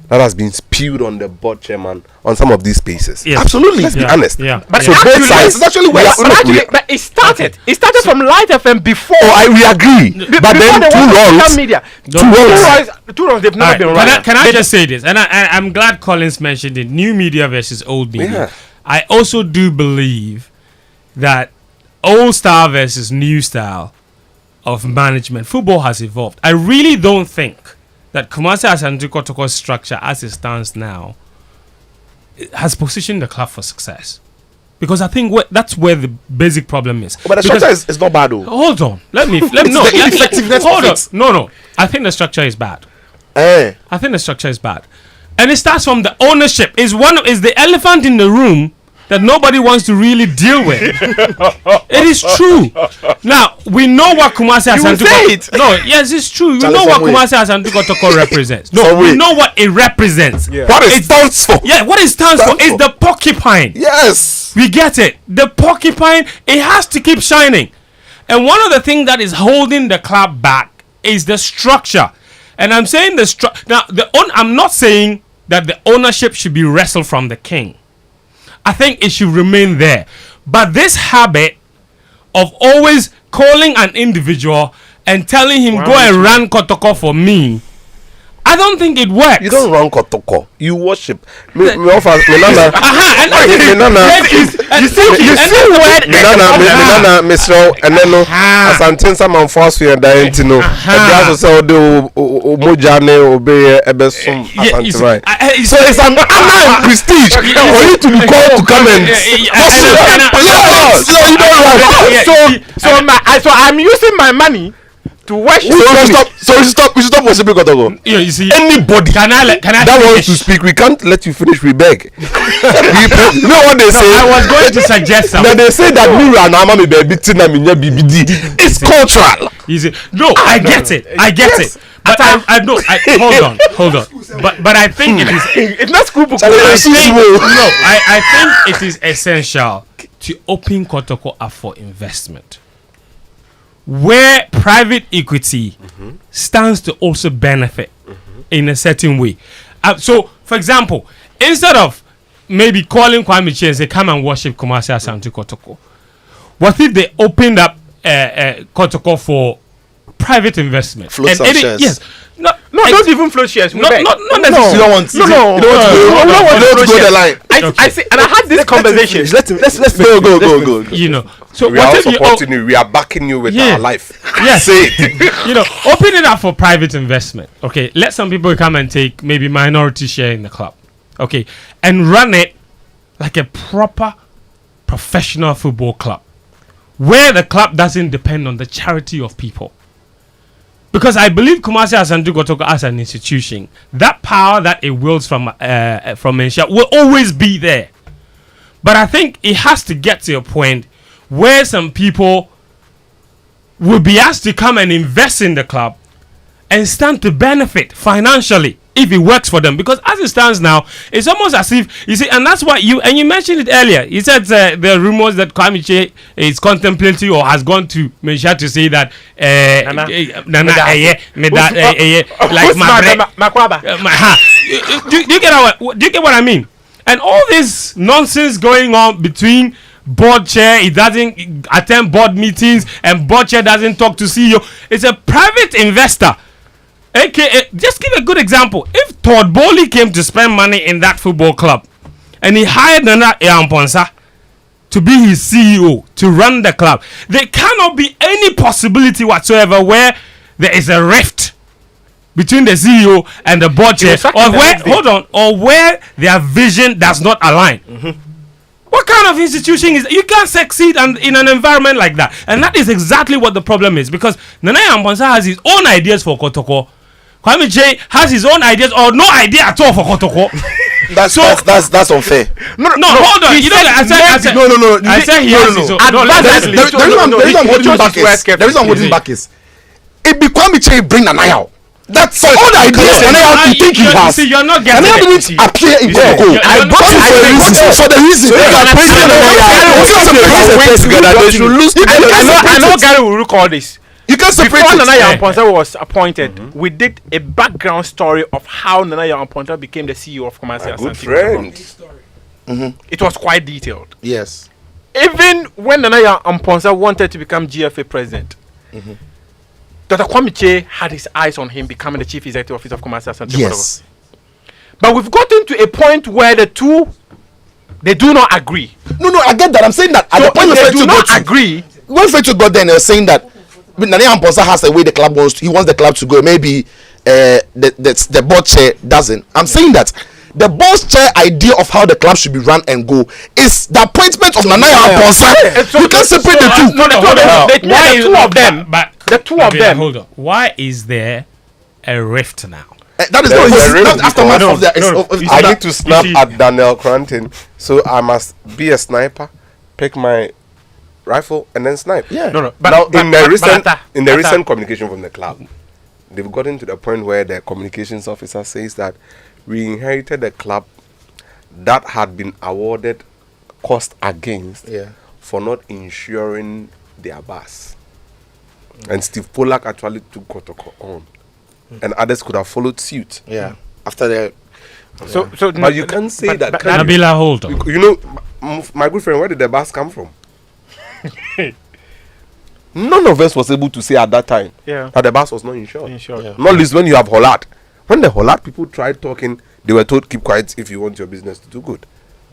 that has been spewed on the board chairman on some of these spaces. Yes. Absolutely. Let's be honest. Yeah. But so both sides. but it started. It started from Light FM before. We agree. But then too long. They've never been right. Can I just say this? And I'm glad Collins mentioned it. New media versus old media. Yeah. I also do believe that old style versus new style of management, football has evolved. I really don't think that Kumasi Asante Kotoko's structure as it stands now has positioned the club for success. Because I think that's where the basic problem is. But the structure is not bad though. Hold on. Let me hold on. No. I think the structure is bad. I think the structure is bad. And it starts from the ownership. Is the elephant in the room that nobody wants to really deal with. It is true. Now, we know what Kumasi Asante Kotoko... No, yes, it's true. We know what Kumasi Asante Kotoko represents. No, we know what it represents. Yeah. What it stands for. Yeah, what it stands for is the porcupine. Yes. We get it. The porcupine, it has to keep shining. And one of the things that is holding the club back is the structure. And I'm saying the structure... Now, I'm not saying that the ownership should be wrestled from the king. I think it should remain there. But this habit of always calling an individual and telling him, go and run Kotoko for me, I don't think it works. You don't run Kotoko. You worship. You see where Mr. and then as Antinsa man force you and Diantino. And also say the Mojane obey Ebesum Asantirai. So it's an honor and prestige for you to be called to come and so I'm using my money to worship. We should stop worshiping Kotoko. Yeah, you see, anybody can I that wants to speak, we can't let you finish. We beg. You know what they say? I was going to suggest something. They say that it's cultural. You see, no, I get it. But I know. Hold on. But I think it is. It's not school book. I think it is essential to open Kotoko up for investment, where private equity stands to also benefit in a certain way. So, for example, instead of maybe calling Kwame Chi and say, come and worship Kumasi Asante Kotoko, what if they opened up Kotoko for private investment? Float some shares. Yes. Don't even float shares. Not necessarily. You don't want to go the line. I see, and I had this conversation. Let's go. You know, so we are supporting you. We are backing you with our life. Yes. Say it. You know, open it up for private investment. Okay, let some people come and take maybe minority share in the club. Okay, and run it like a proper professional football club, where the club doesn't depend on the charity of people. Because I believe Kumasi Asante Kotoko as an institution, that power that it wields from Ensha will always be there. But I think it has to get to a point where some people will be asked to come and invest in the club and stand to benefit financially if it works for them. Because as it stands now, it's almost as if, you see, and that's why you mentioned it earlier. You said there are rumors that Kwame Chi is contemplating or has gone to Mensha to say that do you get what I mean? And all this nonsense going on between board chair, he doesn't attend board meetings, and board chair doesn't talk to CEO. It's a private investor. AKA, just give a good example. If Todd Bowley came to spend money in that football club and he hired Nana Eamponsa to be his CEO to run the club, there cannot be any possibility whatsoever where there is a rift between the CEO and the board chair, or where their vision does not align. What kind of institution is you can't succeed in an environment like that? And that is exactly what the problem is, because Nana Amponsa has his own ideas for Kotoko. Kwame J has his own ideas or no idea at all for Kotoko. That's unfair. No, hold on. You know, I said no. I said he has his own. The reason I'm holding back is it become a bring Nanaya. That's all the ideas Nanaya you think he has. See, you're not getting Nanaya didn't appear in Poku. I brought it for the reason. I know Gary will record this. You can separate before it. Nana Yamponsa was appointed, we did a background story of how Nana Yamponsa became the CEO of Commercial. Good friend. It was quite detailed. Yes. Even when Nana Yamponsa wanted to become GFA president, Dr. Kwame had his eyes on him becoming the chief executive officer of Commercial. Yes. But we've gotten to a point where the two, they do not agree. No, I get that. I'm saying that at the point they do not agree. When Fentuo got there, they were saying that Nana Amponsa has a way the club wants. He wants the club to go. Maybe the board chair doesn't. I'm saying that the board chair idea of how the club should be run and go is the appointment of Nana Amponsa. You can separate the two. The two of them. Hold on. Why is there a rift now? That is not aftermath of the. I need to snap at Daniel Koranteng, so I must be a sniper, pick my rifle and then snipe. Yeah. But in the recent communication from the club, they've gotten to the point where the communications officer says that we inherited a club that had been awarded cost against for not insuring their bus. And Steve Pollack actually took Kotoko on. And others could have followed suit. Yeah. After the. But you can't say that. Nabila, hold on. You know, my good friend, where did the bus come from? None of us was able to say at that time that the bus was not insured. Not least when you have Hollat. When the Hollat people tried talking, they were told keep quiet if you want your business to do good.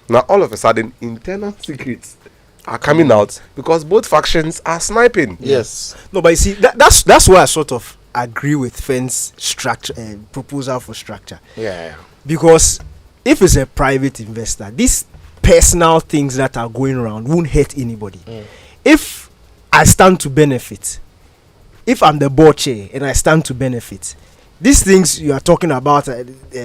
Now all of a sudden, internal secrets are coming out because both factions are sniping. Yes. No, but you see, that's why I sort of agree with Fen's structure and proposal for structure. Yeah. Because if it's a private investor, these personal things that are going around won't hurt anybody. If I stand to benefit, if I'm the board chair and I stand to benefit, these things you are talking about,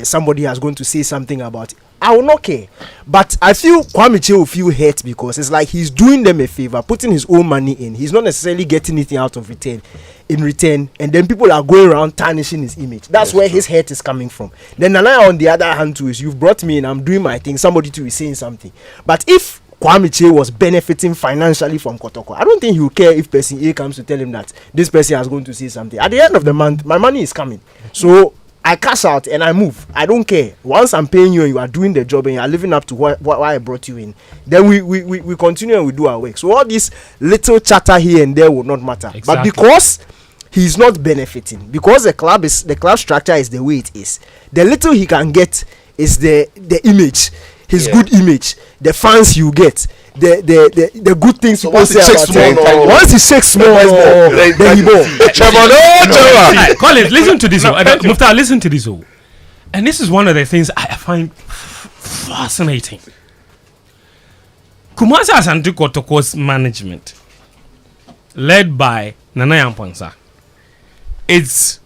somebody is going to say something about it, I will not care. But I feel Kwame Che will feel hurt because it's like he's doing them a favor, putting his own money in. He's not necessarily getting anything out of return, and then people are going around tarnishing his image. That's where his hurt is coming from. Then Nana, on the other hand, too, is you've brought me in, I'm doing my thing, somebody too is saying something. But if Kwame Che was benefiting financially from Kotoko, I don't think he will care if person A comes to tell him that this person is going to say something. At the end of the month, my money is coming. So I cash out and I move. I don't care. Once I'm paying you and you are doing the job and you are living up to what I brought you in, then we continue and we do our work. So all this little chatter here and there will not matter. Exactly. But because he's not benefiting, because the club structure is the way it is, the little he can get is the image, his good image, the fans you get, the good things people say about him. Once he shakes small, then he ball. Collins, listen to this. Muftawu, listen to this. And this is one of the things I find fascinating. Kumasi Asante Kotoko's management, led by Nana Yamponsa, is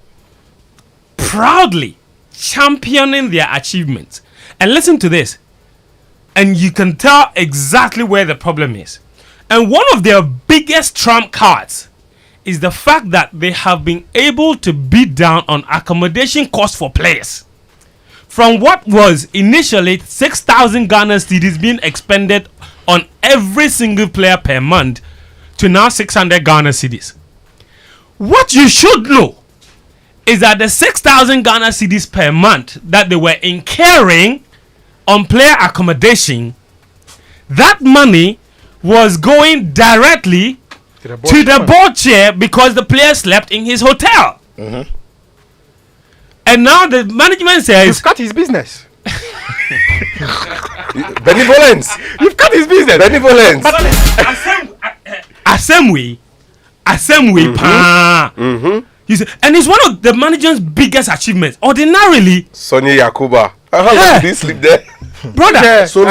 proudly championing their achievements. And listen to this. And you can tell exactly where the problem is. And one of their biggest trump cards is the fact that they have been able to beat down on accommodation costs for players. From what was initially 6,000 Ghana cedis being expended on every single player per month to now 600 Ghana cedis. What you should know is that the 6,000 Ghana cedis per month that they were incurring on player accommodation, that money was going directly to the board chair because the player slept in his hotel. And now the management says you've cut his business. Benevolence. You've cut his business. Benevolence. You see, and it's one of the manager's biggest achievements. Ordinarily, Sonny Yakuba. How did he sleep there? Brother, so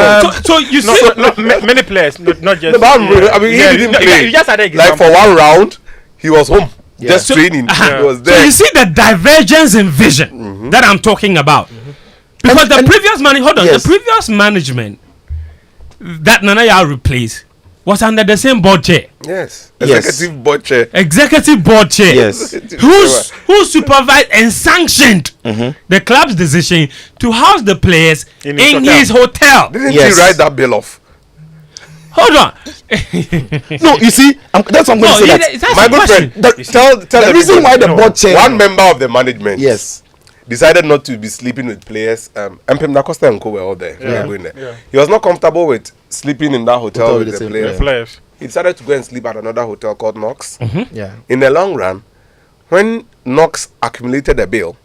you see, many players, not just. No, I mean, he didn't play. You just had an like for one round, he was home, just training. He was there. So you see the divergence in vision that I'm talking about. Because the previous the previous management that Nanaya replaced was under the same board chair. Yes. Executive board chair. Executive board chair. Yes. Who supervised and sanctioned the club's decision to house the players in his hotel. Didn't he write that bill off? Hold on. No, you see, that's what I'm going to say. That's my good friend, tell the reason why the board chair. One member of the management. Yes. Decided not to be sleeping with players. Mpim Nacosta and Co were all there. Yeah. Going there. Yeah. He was not comfortable with sleeping in that hotel with the players. He decided to go and sleep at another hotel called Knox. Yeah. In the long run, when Knox accumulated a bill,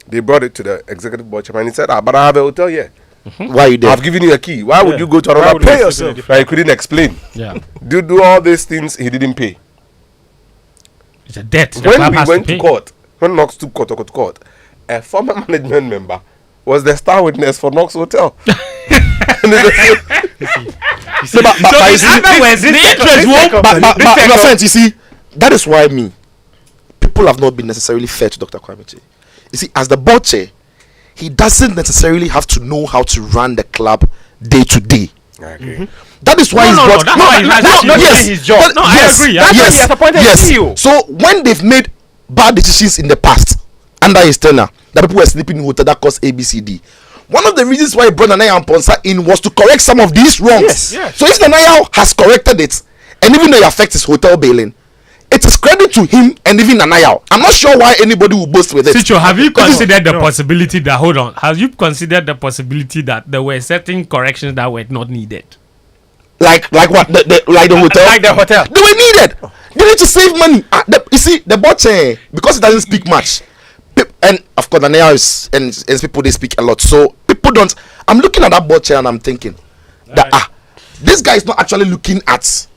they brought it to the executive board chairman. He said, but I have a hotel here. Why you there? I've given you a key. Why would you go to another place? Pay yourself. He couldn't explain. Yeah. Do all these things he didn't pay. It's a debt. When we went to court, when Knox took court, a former management member was the star witness for Knox Hotel. But friends, you see, that is why people have not been necessarily fair to Dr. Kwame. You see, as the board chair, he doesn't necessarily have to know how to run the club day to day. That is why his job. I agree. Yes. So when they've made bad decisions in the past under his tenure, that people were sleeping in hotel that caused ABCD. One of the reasons why he brought Nanaya and Ponsa in was to correct some of these wrongs. Yes. So if Nanaya has corrected it, and even though it affects his hotel bailing, it is credit to him and even Nanaya. I'm not sure why anybody will boast with it. Sitcho, have you considered the possibility that have you considered the possibility that there were certain corrections that were not needed? Like what? Like the hotel? Like the hotel. They were needed. They need to save money. You see, the board chair, because it doesn't speak much. And of course, Nanaya and people, they speak a lot. So people don't. I'm looking at that board chair and I'm thinking that this guy is not actually looking at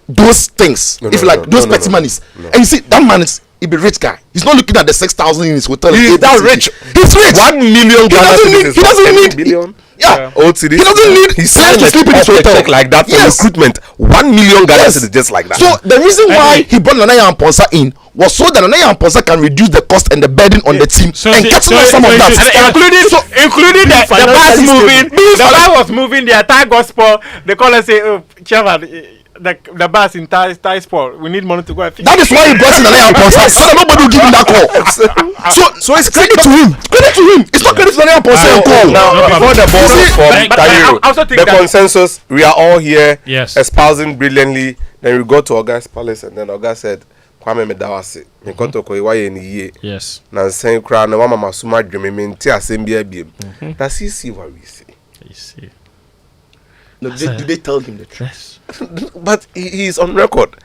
those things. Those petty monies. And you see, that man is he be rich guy. He's not looking at the 6,000 in his hotel. He's that rich. He's rich. 1 million. He doesn't need billion. Yeah. Old city. He doesn't need to sleep in his hotel like that for recruitment. 1 million Ghana cedis just like that. So the reason why he brought Nanaya and Ponsa in was so that Nanaya and Ponsa can reduce the cost and the burden on the team and get some of that. Including the bus moving. The bus was moving. The entire gospel. The caller say, "Oh, chairman." The bus in Thai sport. We need money to go. That is why he brought in Nanaya and Ponsa. So that nobody will give him that call. So it's credit to him. Credit to him. It's not credit to Nanaya and Ponsa and call. Now before the ball from Tahiru, the consensus, we are all here espousing brilliantly. Then we go to August Palace, and then August said, "Kwame medawase. Me konto ko iwaye ni ye." Yes. Na sen kra na mama masuma dweme me nti asembia biem. Does he see what we see? You see. No, do they tell him the truth? But he is on record.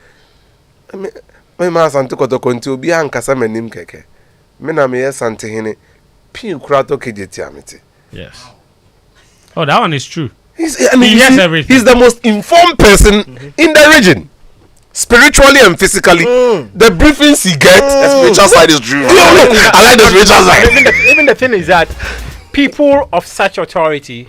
I mean, my man santo koto konti obi ankasa manim keke. Me na me sante hene pin kurato kejeti amete. Yes. Oh, that one is true. He's the most informed person in the region, spiritually and physically. The briefings he gets, the spiritual side is true. I like the spiritual side. Even the thing is that people of such authority,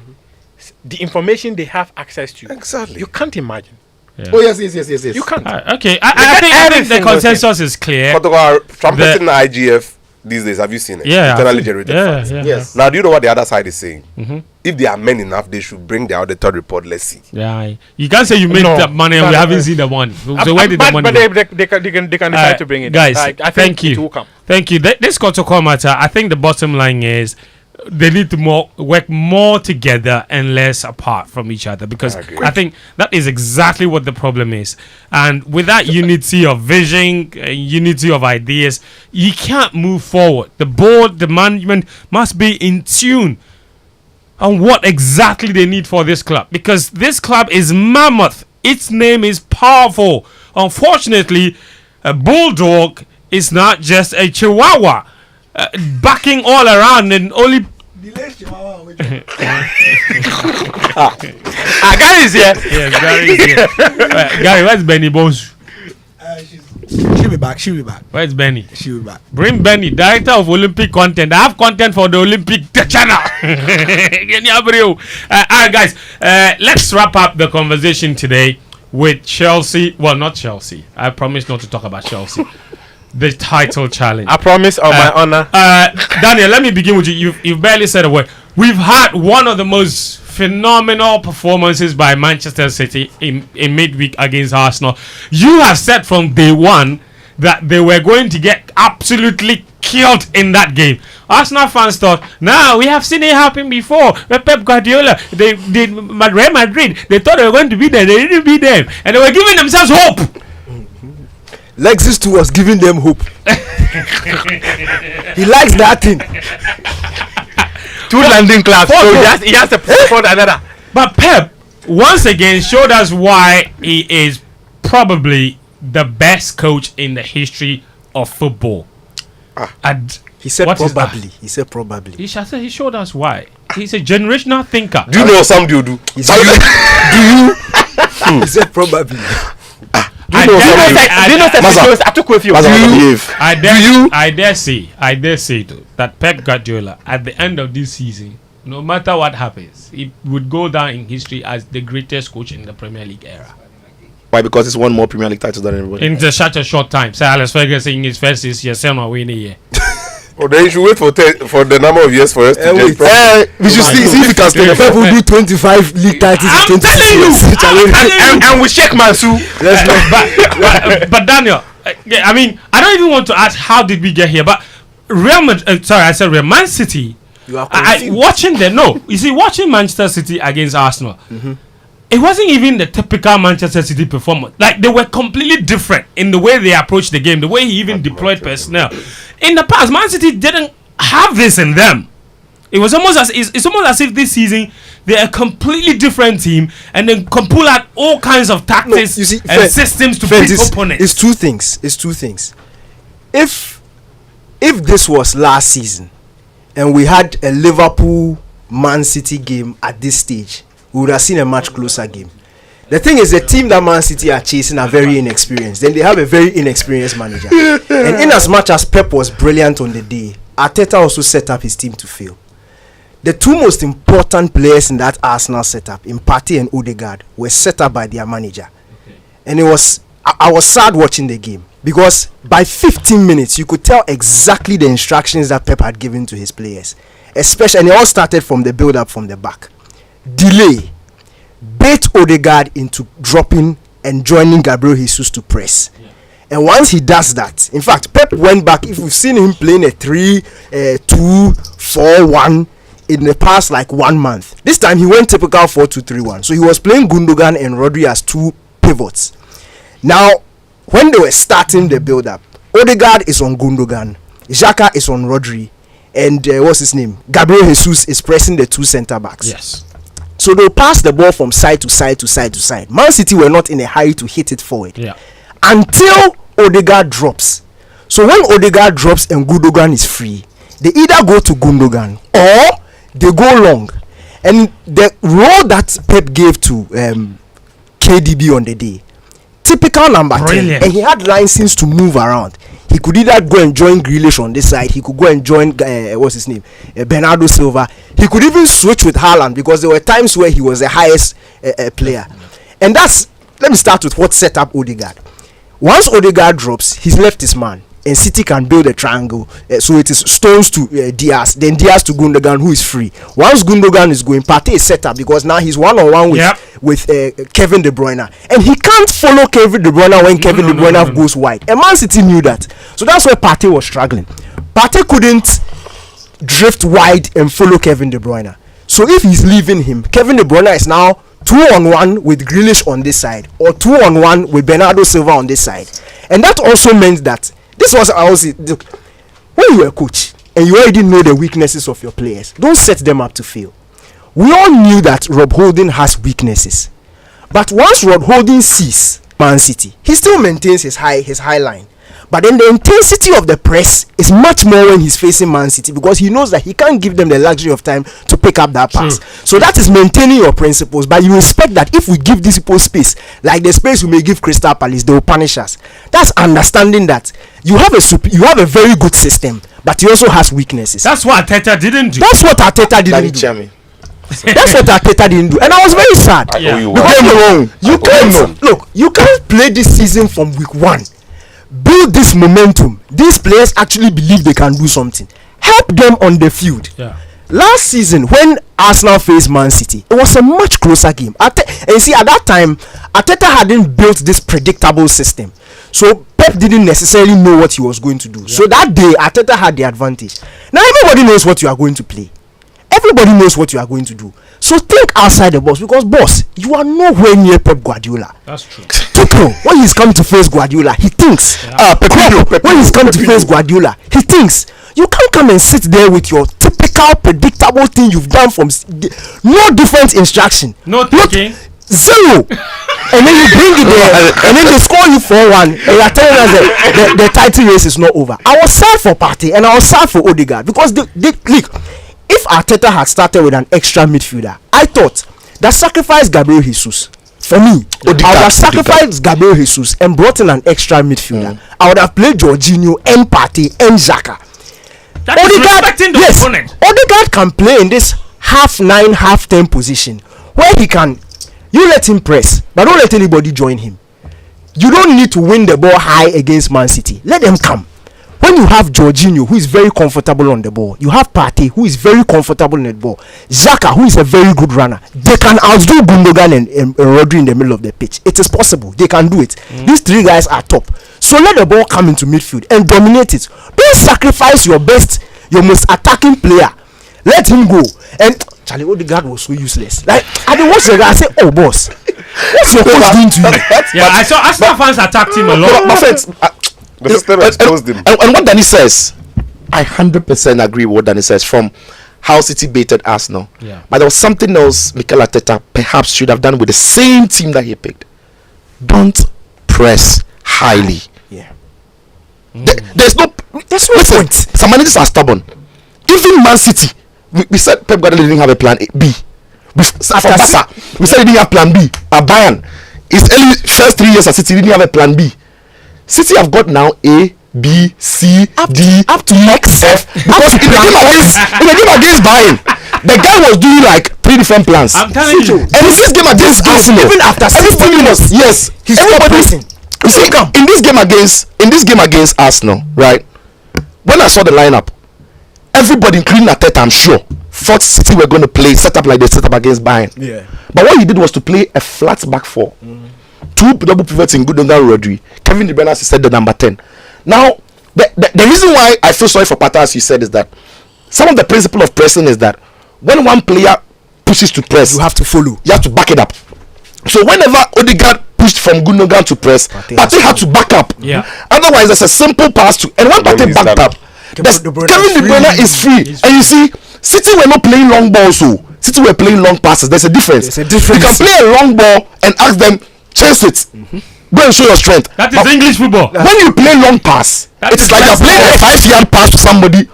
the information they have access to, exactly, you can't imagine. Yeah. Oh yes. You can't. Okay, I think the consensus is clear. Trumpeting the IGF these days, have you seen it? Yeah. Internally generated facts. Yes. Now, do you know what the other side is saying? If they are men enough, they should bring the auditor report. Let's see. Yeah. You can't say you made the money and we haven't seen the money. So where did the money go? But they can decide to bring it. Guys, I think thank you. It will come. Thank you. This protocol matter, I think the bottom line is they need to work more together and less apart from each other, because I think that is exactly what the problem is. And with that unity of vision, unity of ideas, you can't move forward. The board, the management must be in tune on what exactly they need for this club, because this club is mammoth. Its name is powerful. Unfortunately, a bulldog is not just a chihuahua. Backing all around and only Gary is here. Yes, Gary is here. Gary, where's Benny Bones? She'll be back. Where's Benny? She'll be back. Bring Benny, director of Olympic content. I have content for the Olympic channel. Alright, guys. Let's wrap up the conversation today with Chelsea. Well, not Chelsea. I promise not to talk about Chelsea. The title challenge. I promise on my honor. Daniel, let me begin with you. You've barely said a word. We've had one of the most phenomenal performances by Manchester City in midweek against Arsenal. You have said from day one that they were going to get absolutely killed in that game. Arsenal fans thought, now we have seen it happen before. Pep Guardiola, they did Real Madrid. They thought they were going to be there. They didn't beat them, and they were giving themselves hope. Lexus too was giving them hope. He likes that thing. Two landing claps. So he has to support another. But Pep once again showed us why he is probably the best coach in the history of football. And he said probably. He said probably. He showed us why. He's a generational thinker. Do you know some do? Do you? He said probably. I dare say that Pep Guardiola at the end of this season, no matter what happens, it would go down in history as the greatest coach in the Premier League era. Why? Because it's won more Premier League titles than everybody. In such a short time. Sir Alex Ferguson in his first 6 years, Selma winning a year. Oh, then you should wait for the number of years for us to we should see if we can stay. Pep will do 25 league titles in 26 years. And we shake Mansu. But Daniel, I mean, I don't even want to ask how did we get here, but Man City. You are watching Manchester City against Arsenal. It wasn't even the typical Manchester City performance. Like, they were completely different in the way they approached the game, the way he even deployed personnel. In the past, Man City didn't have this in them. It's almost as if this season they're a completely different team, and then can pull out all kinds of tactics and systems to beat opponents. It's two things. If this was last season and we had a Liverpool Man City game at this stage, we would have seen a much closer game. The thing is, the team that Man City are chasing are very inexperienced. Then they have a very inexperienced manager. And in as much as Pep was brilliant on the day, Atta also set up his team to fail. The two most important players in that Arsenal setup, in Partey and Odegaard, were set up by their manager. Okay. And I was sad watching the game, because by 15 minutes, you could tell exactly the instructions that Pep had given to his players. Especially, and it all started from the build-up from the back. Delay. Bait Odegaard into dropping and joining Gabriel Jesus to press. Yeah. And once he does that, in fact, Pep went back. If we've seen him playing a 3-2-4-1 in the past like 1 month, this time he went typical 4-2-3-1. So he was playing Gundogan and Rodri as two pivots. Now, when they were starting the build-up, Odegaard is on Gundogan, Xhaka is on Rodri, and what's his name? Gabriel Jesus is pressing the two centre backs. Yes. So they'll pass the ball from side to side to side to side. Man City were not in a hurry to hit it forward. Yeah. Until Odegaard drops. So when Odegaard drops and Gundogan is free, they either go to Gundogan or they go long. And the role that Pep gave to KDB on the day, typical number 10, and he had license to move around. He could either go and join Grealish on this side. He could go and join Bernardo Silva. He could even switch with Haaland, because there were times where he was the highest player. And let me start with what set up Odegaard. Once Odegaard drops, he's left his man, and City can build a triangle. So it is Stones to Diaz, then Diaz to Gundogan, who is free. Once Gundogan is going, Partey is set up, because now he's one-on-one with Kevin De Bruyne, and he can't follow Kevin De Bruyne when Kevin De Bruyne goes wide. And Man City knew that, so that's why Partey was struggling. Partey couldn't drift wide and follow Kevin De Bruyne. So if he's leaving him, Kevin De Bruyne is now 2-on-1 with Grealish on this side, or 2-on-1 with Bernardo Silva on this side. And that also meant that this was when you were a coach and you already know the weaknesses of your players, don't set them up to fail. We all knew that Rob Holding has weaknesses, but once Rob Holding sees Man City, he still maintains his high line. But then the intensity of the press is much more when he's facing Man City, because he knows that he can't give them the luxury of time to pick up that pass. So that is maintaining your principles, but you expect that if we give these people space, like the space we may give Crystal Palace, they will punish us. That's understanding that you have a very good system, but he also has weaknesses. That's what Atta didn't do. That's what Atta didn't do. That's what Atta didn't do, and I was very sad. You can't play this season from week 1. Build this momentum. These players actually believe they can do something. Help them on the field. Last season, when Arsenal faced Man City, it was a much closer game. And you see, at that time, Atta hadn't built this predictable system, so Pep didn't necessarily know what he was going to do. So that day, Atta had the advantage. Now everybody knows what you are going to play. Everybody knows what you are going to do. So think outside the box, because boss, you are nowhere near Pep Guardiola. That's true. Tuchel, when he's come to face Guardiola, he thinks. When he's come to face Guardiola, he thinks. You can't come and sit there with your typical predictable thing you've done from no different instruction. No thinking. Zero. And then you bring it there, and then they score you 4-1, and you are telling us that the title race is not over. I was sad for Partey, and I was sad for Odegaard, because look, if Arteta had started with an extra midfielder, I thought that sacrificed Gabriel Jesus. For me, I would have sacrificed Gabriel Jesus and brought in an extra midfielder. I would have played Jorginho and Partey and Xhaka. Odegaard can play in this half 9, half 10 position where he can. You let him press, but don't let anybody join him. You don't need to win the ball high against Man City. Let them come. When you have Jorginho, who is very comfortable on the ball, you have Partey, who is very comfortable on the ball, Xhaka, who is a very good runner, they can outdo Gundogan and Rodri in the middle of the pitch. It is possible. They can do it. These 3 guys are top. So let the ball come into midfield and dominate it. Don't sacrifice your most attacking player. Let him go. And Charlie Odegaard was so useless. Like, I didn't watch the guy. I said, "Oh, boss, what's your coach doing to you?" I saw Arsenal fans attacked him a lot. My friends, and what Danny says, I 100% agree with what Danny says from how City baited Arsenal. But there was something else Mikel Arteta perhaps should have done with the same team that he picked. Don't press highly. There's no point. Some managers are stubborn. Even Man City, we said Pep Guardiola didn't have a plan B. We said he didn't have plan B. Bayern, his first 3 years at City didn't have a plan B. City have got now A, B, C, D up to X, F. Because in the game against Bayern, the guy was doing like 3 different plans. I'm telling you. And in this game against Arsenal, even after 60 minutes, yes, he's everybody. You see, in this game against Arsenal, right? When I saw the lineup, everybody, including Atta, I'm sure, thought City were going to play set up like they set up against Bayern. But what he did was to play a flat back 4. 2 double pivots in Gundogan, Rodri. Kevin De Bruyne, as he said, the number 10. Now, the reason why I feel sorry for Partey, as you said, is that some of the principle of pressing is that when one player pushes to press, you have to follow. You have to back it up. So whenever Odegaard pushed from Gundogan to press, Partey had to back up. Otherwise, there's a simple pass to, and when Partey backed up, Kevin De Bruyne is free. And you see, City were not playing long balls, so City were playing long passes. There's a difference. You can play a long ball and ask them, chase it. Go and show your strength. That is English football. When you play long pass, it's like you're playing a 5-yard pass to somebody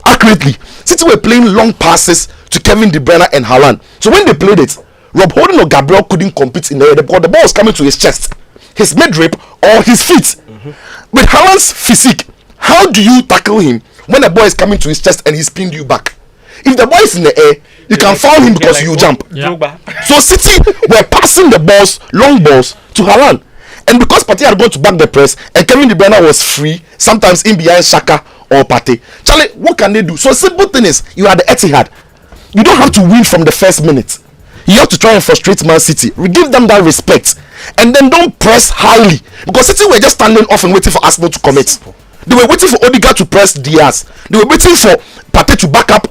accurately. City were playing long passes to Kevin De Bruyne and Haaland. So when they played it, Rob Holding or Gabriel couldn't compete in the air because the ball was coming to his chest, his mid-rib, or his feet. With Haaland's physique, how do you tackle him when the ball is coming to his chest and he's pinned you back? If the ball is in the air, you can foul him because you jump. So City were passing the balls, long balls, to Haaland. And because Partey had gone to back the press and Kevin De Bruyne was free, sometimes in behind Xhaka or Partey. Charlie, what can they do? So simple thing is, you are the Etihad. You don't have to win from the first minute. You have to try and frustrate Man City. We give them that respect. And then don't press highly. Because City were just standing off and waiting for Arsenal to commit. They were waiting for Odegaard to press Diaz. They were waiting for Partey to back up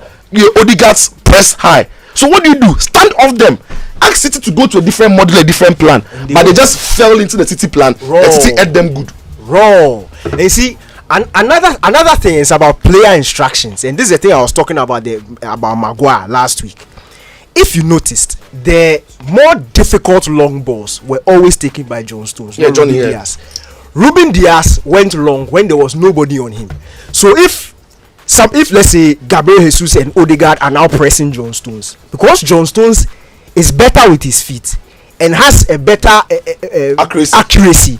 Odegaard's press high. So what do? Stand off them. Ask City to go to a different model, a different plan. But they just fell into the City plan. The City ate them good. Wrong. And you see, another thing is about player instructions. And this is the thing I was talking about Maguire last week. If you noticed, the more difficult long balls were always taken by John Stones. Yeah, Johnny Diaz. Ruben Diaz went long when there was nobody on him. So if let's say Gabriel Jesus and Odegaard are now pressing John Stones, because John Stones is better with his feet and has a better accuracy,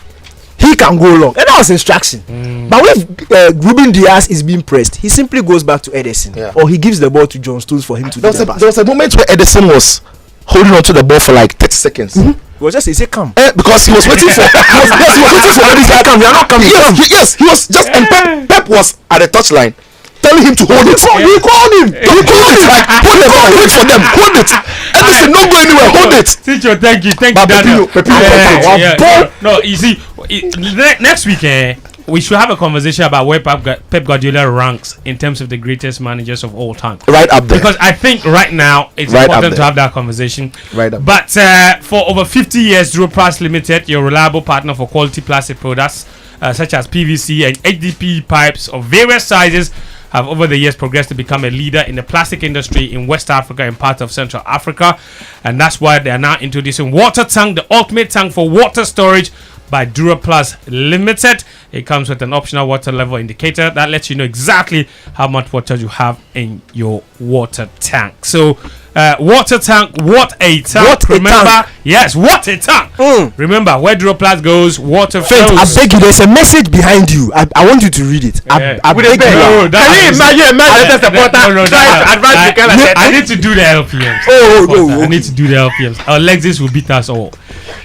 he can go long. And that was instruction. But if Ruben Diaz is being pressed, he simply goes back to Edison, or he gives the ball to John Stones for him to do the pass. There was a moment where Edison was holding on to the ball for like 30 seconds. He was just he said come because he was waiting for Odegaard. Come, we are not coming. Yes, he was just and Pep was at the touchline telling him to hold it. You called him. You called it. Like hold the ball, wait for them, hold it. Edison, not go anywhere. Hold it. Teacher, thank you, Daniel. No, you see, next week we should have a conversation about where Pep Guardiola ranks in terms of the greatest managers of all time. Right up there. Because I think right now it's important to have that conversation. Right up. But for over 50 years, Duro Plus Limited, your reliable partner for quality plastic products such as PVC and HDPE pipes of various sizes, have over the years progressed to become a leader in the plastic industry in West Africa and parts of Central Africa. And that's why they are now introducing Water Tank, the ultimate tank for water storage by Duro Plus Limited. It comes with an optional water level indicator that lets you know exactly how much water you have in your water tank. So, water tank, what a tank. Remember, yes, what a tank. Remember, where Duro Plus goes, water flows. I beg you, there's a message behind you. I want you to read it. I beg you. Can you imagine the supporter I need to do the LPMs. I need to do the LPMs. Alexis will beat us all.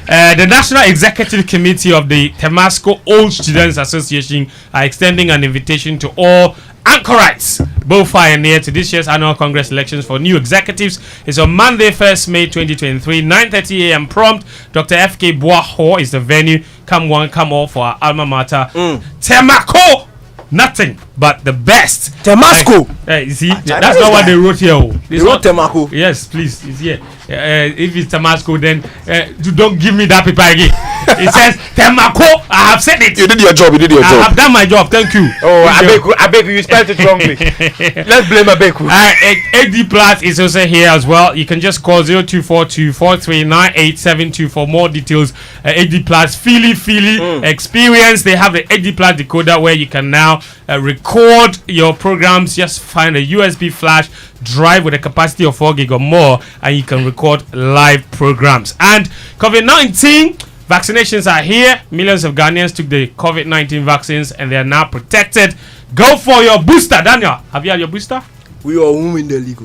The National Executive Committee of the Temasco Old Students Association are extending an invitation to all anchorites, both far and near, to this year's annual Congress elections for new executives. It's on Monday, 1st May 2023, 9:30 a.m. prompt. Dr. F.K. Boaho is the venue. Come one, come all for our alma mater. Temasco! Nothing but the best. Temasco. You see, that's not what they wrote here. They wrote Temasco. Yes, please. It's here. If it's Temasco, then don't give me that paper again. It says Temasco. I have said it. You did your job. I have done my job. Thank you. I beg you spelled it wrongly. Let's blame Abeku. AD Plus is also here as well. You can just call 0242 439872 for more details. AD Plus Philly experience. They have the AD Plus decoder where you can now record your programs. Just find a USB flash drive with a capacity of 4 gig or more, and you can record live programs. And COVID-19 vaccinations are here. Millions of Ghanaians took the COVID-19 vaccines and they are now protected. Go for your booster. Daniel, have you had your booster? We are in the league.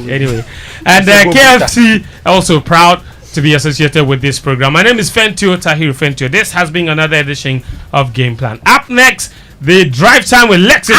Anyway, and KFC also proud to be associated with this program. My name is Fentuo, Tahiru Fentuo. This has been another edition of Gameplan. Up next, the drive time with Lexus.